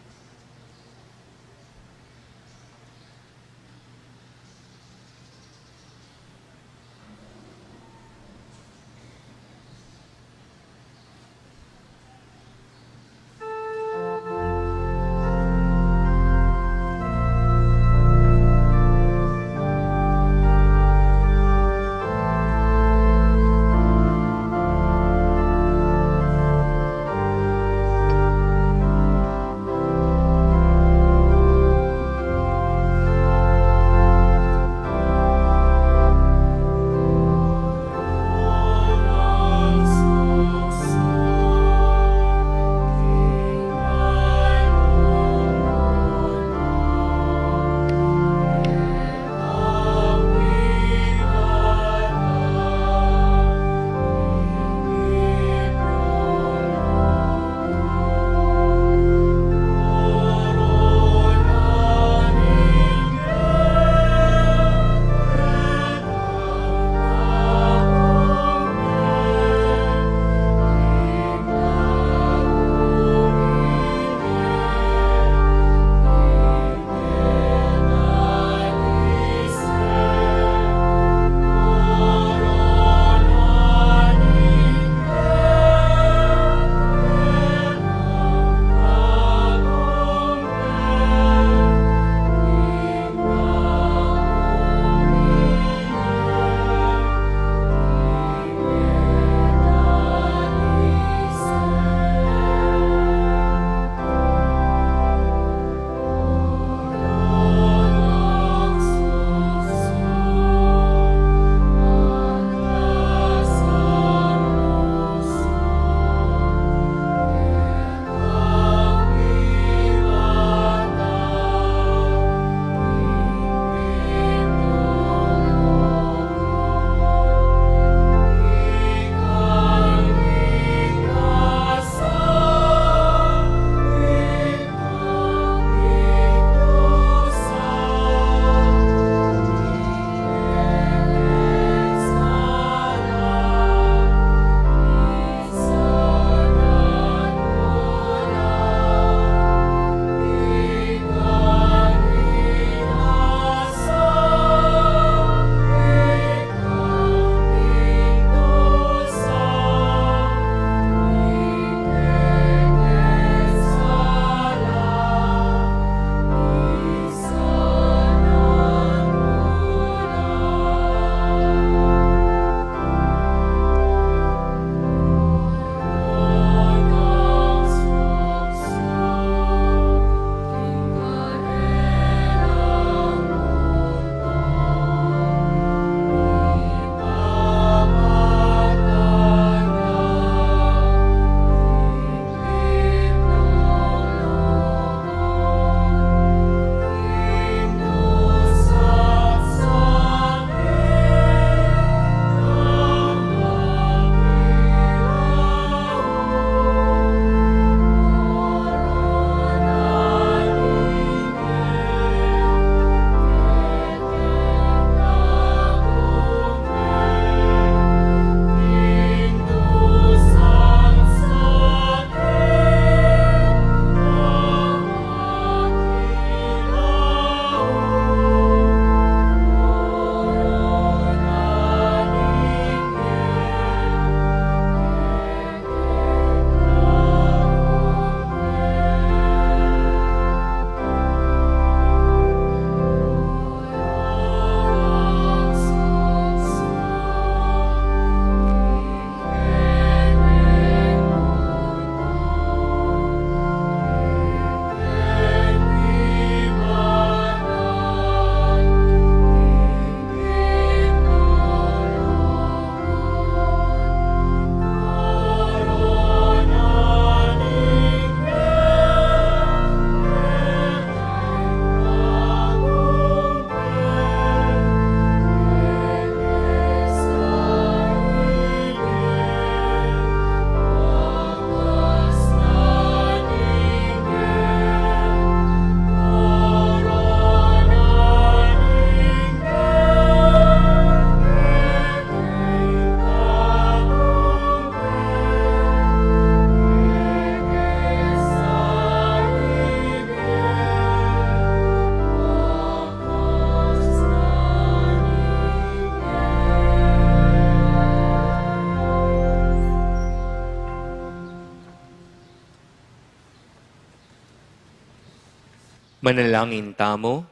Speaker 2: Manalangin tamo.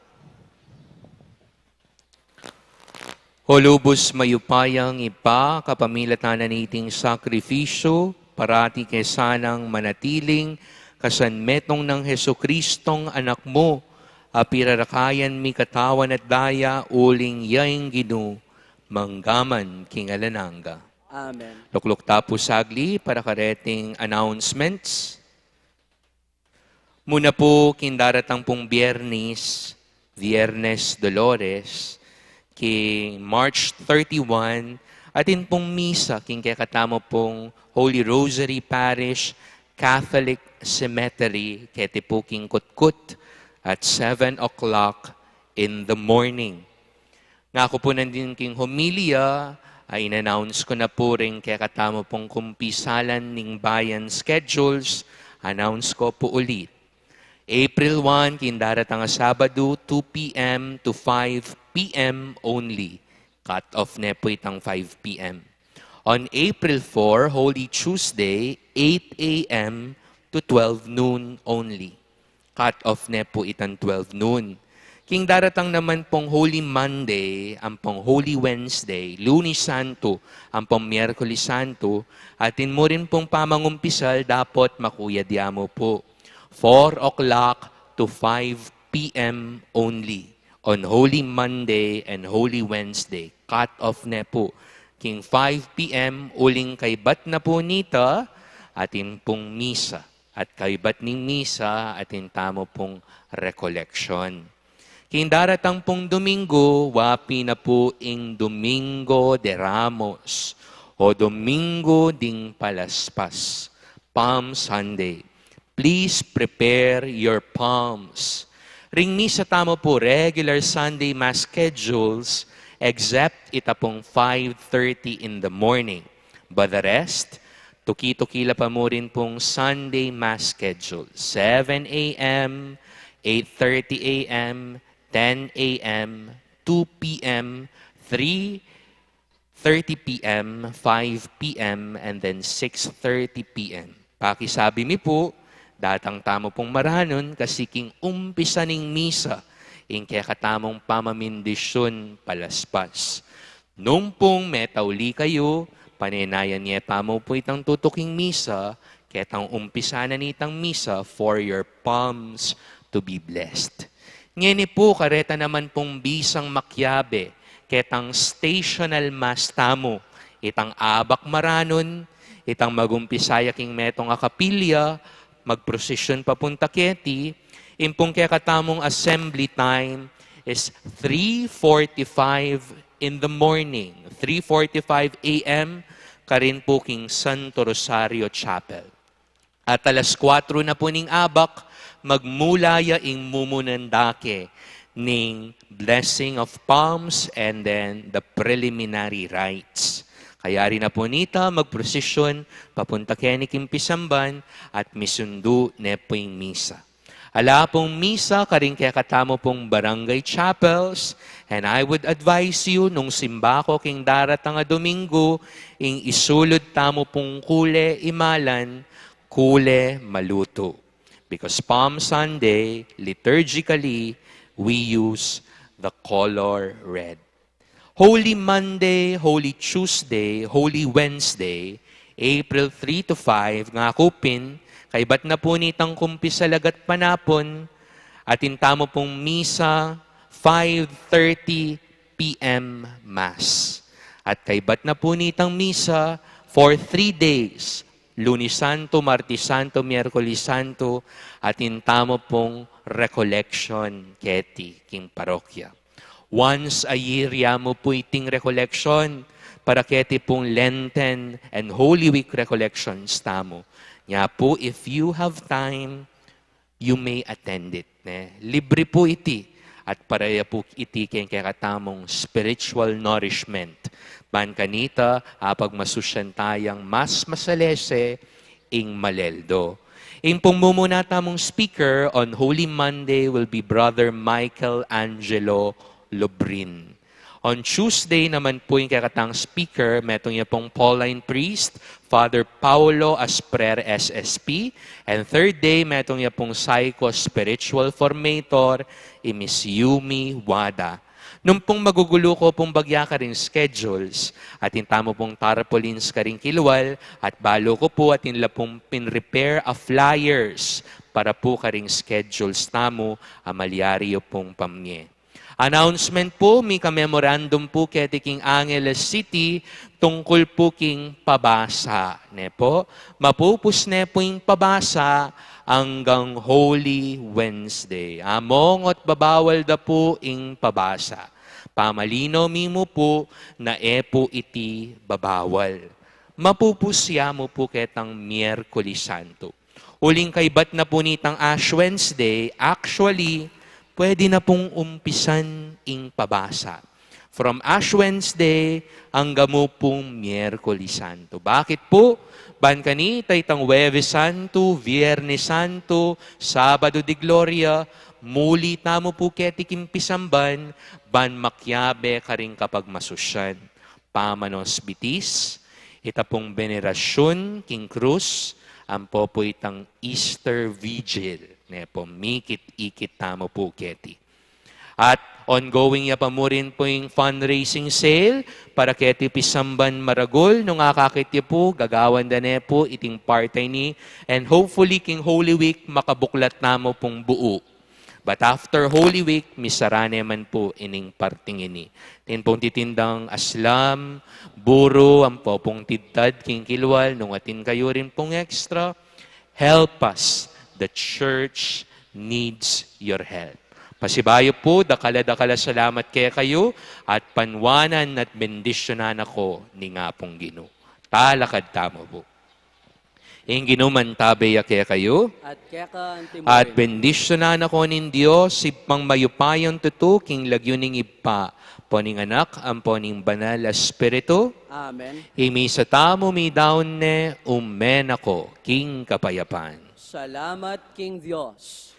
Speaker 2: O lubos mayupayang ipa, kapamilatanan iting sakripisyo, parati kesanang manatiling, kasanmetong ng Hesukristong anak mo, apirarakayan mi katawan at daya, uling yaing ginu, manggaman kingalananga.
Speaker 1: Amen.
Speaker 2: Lukluk tapo sagli para kareting announcements. Muna po kindaratang pong Viernes Dolores, ki March 31, atin pong misa king katamo pong Holy Rosary Parish Catholic Cemetery, kete po king kutkut at 7 o'clock in the morning. Nga ako po nandun king homilia, ay in-announce ko na po rin kaya katamo pong kumpisalan ning bayan schedules, announce ko po ulit. April 1, kindaratang Sabado, 2 p.m. to 5 p.m. only. Cut off na po itang 5 p.m. On April 4, Holy Tuesday, 8 a.m. to 12 noon only. Cut off na po itang 12 noon. King daratang naman pong Holy Monday, ang pong Holy Wednesday, Lunes Santo, ang pong Miyerkules Santo, atin mo rin pong pamangumpisal, dapat makuya diamo po. 4 o'clock to 5 p.m. only on Holy Monday and Holy Wednesday. Cut off na po. King 5 p.m. uling kaybat na po nita atin pong misa. At kaybat ning misa atin tamo pong recollection. King daratang pong Domingo, wapi na po ing Domingo de Ramos o Domingo ding Palaspas, Palm Sunday. Please prepare your palms. Ring misa tamo po regular Sunday Mass schedules except ita pong 5:30 in the morning. But the rest, tuki-tukila pa mo rin pong Sunday Mass schedule. 7 a.m., 8:30 a.m., 10 a.m., 2 p.m., 3:30 p.m., 5 p.m., and then 6:30 p.m. Pakisabi mi po, datang tamo pong maranon kasi king umpisa ning misa, ing kaya katamong pamamindisyon palaspas. Nung pong metauli kayo, panenayan niya tamo po itang tutuking misa, kaya tang umpisa na nitang misa for your palms to be blessed. Ngeni po kareta naman pong bisang makyabe, kaya tang stational mass tamo, itang abak maranon, itang magumpisaya king metong akapilya, magprosesyon papunta keti, impong kaya katamong assembly time is 3:45 in the morning, 3:45 a.m. karin po king Santo Rosario Chapel. At alas 4 na po ning abak, magmulaya ing mumunandake ning blessing of palms and then the preliminary rites. Kaya rin na po nita magprosesyon papunta kaya ni Kimpisamban at misundo ne po yung misa. Ala pong misa karing kaya katamo pong barangay chapels, and I would advise you nung simba ko king daratang a Domingo ing isulod tamo pong kule imalan, kule maluto. Because Palm Sunday, liturgically, we use the color red. Holy Monday, Holy Tuesday, Holy Wednesday, April 3 to 5, nga kupin, kaybat na po nitang kumpisalagat panapon, at intamo pong misa, 5:30 p.m. Mass. At kaybat na po nitang misa for 3 days, Lunes Santo, Martes Santo, Miyerkules Santo, at intamo pong recollection keti king parokya. Once a year, yamo po iting recollection para keti pong Lenten and Holy Week recollections tamo. Nga po, if you have time, you may attend it. Libre po iti. At paraya po iti kaya katamong spiritual nourishment. Man kanita, apag masusyan tayang mas masalese ing maleldo. Ing pong mumuna tamong speaker on Holy Monday will be Brother Michael Angelo Lobrin. On Tuesday naman po yung kakatang speaker, metong niya pong Pauline priest, Father Paulo Asprere SSP. And third day, metong niya pong psycho-spiritual formator, Miss Yumi Wada. Nung pong magugulo ko pong bagya ka rin schedules at intamo pong tarpaulins ka rin kilwal at balo ko po at inla pong pinrepair a flyers para po ka rin schedules tamo amalyaryo pong pamye. Announcement po, may ka-memorandum po kay King Angeles City tungkol po king pabasa. Ne po, mapupus ne po yung pabasa hanggang Holy Wednesday. Among at babawal da po ing pabasa. Pamalino mimo po na po iti babawal. Mapupusya mo po ketang Miyerkules Santo. Uling kaybat na po nitang Ash Wednesday, actually, pwede na pong umpisan ing pabasa. From Ash Wednesday hanggang mo pong Miyerkules Santo. Bakit po? Ban kani taytang Huwebes Santo, Viernes Santo, Sabado de Gloria, muli tamo po ketikim pisamban, ban makyabe karing kapag masusyan. Pamanos bitis, ita pong venerasyon, King Cruz, ang po po itang Easter Vigil. Ne po, mikit-ikit tamo po keti. At ongoing ya pa mo rin po yung fundraising sale para keti pisamban maragol nung akakit po, gagawan da ne po iting partay ni and hopefully king Holy Week makabuklat namo pong buo. But after Holy Week, misarane man po ining parting ini. Tin pong titindang aslam, buro, ang po pong tidtad, king kilwal, nung atin kayo rin pong extra. Help us. The church needs your help. Pasibayo po, dakala-dakala salamat kaya kayo at panwanan at bendisyonan ako ni nga pong Ginoo. Talakad tamo po. Ing ginuman tabaya kaya kayo.
Speaker 1: At kaya ka
Speaker 2: At bendisyonan ako nin Diyos, ipang mayupayon tuto, king lagyuning ipa, poning anak, ang poning banal espiritu.
Speaker 1: Amen.
Speaker 2: Imi sa tamo mi daon ne, umen ako, king kapayapan.
Speaker 1: Salamat, King Diyos.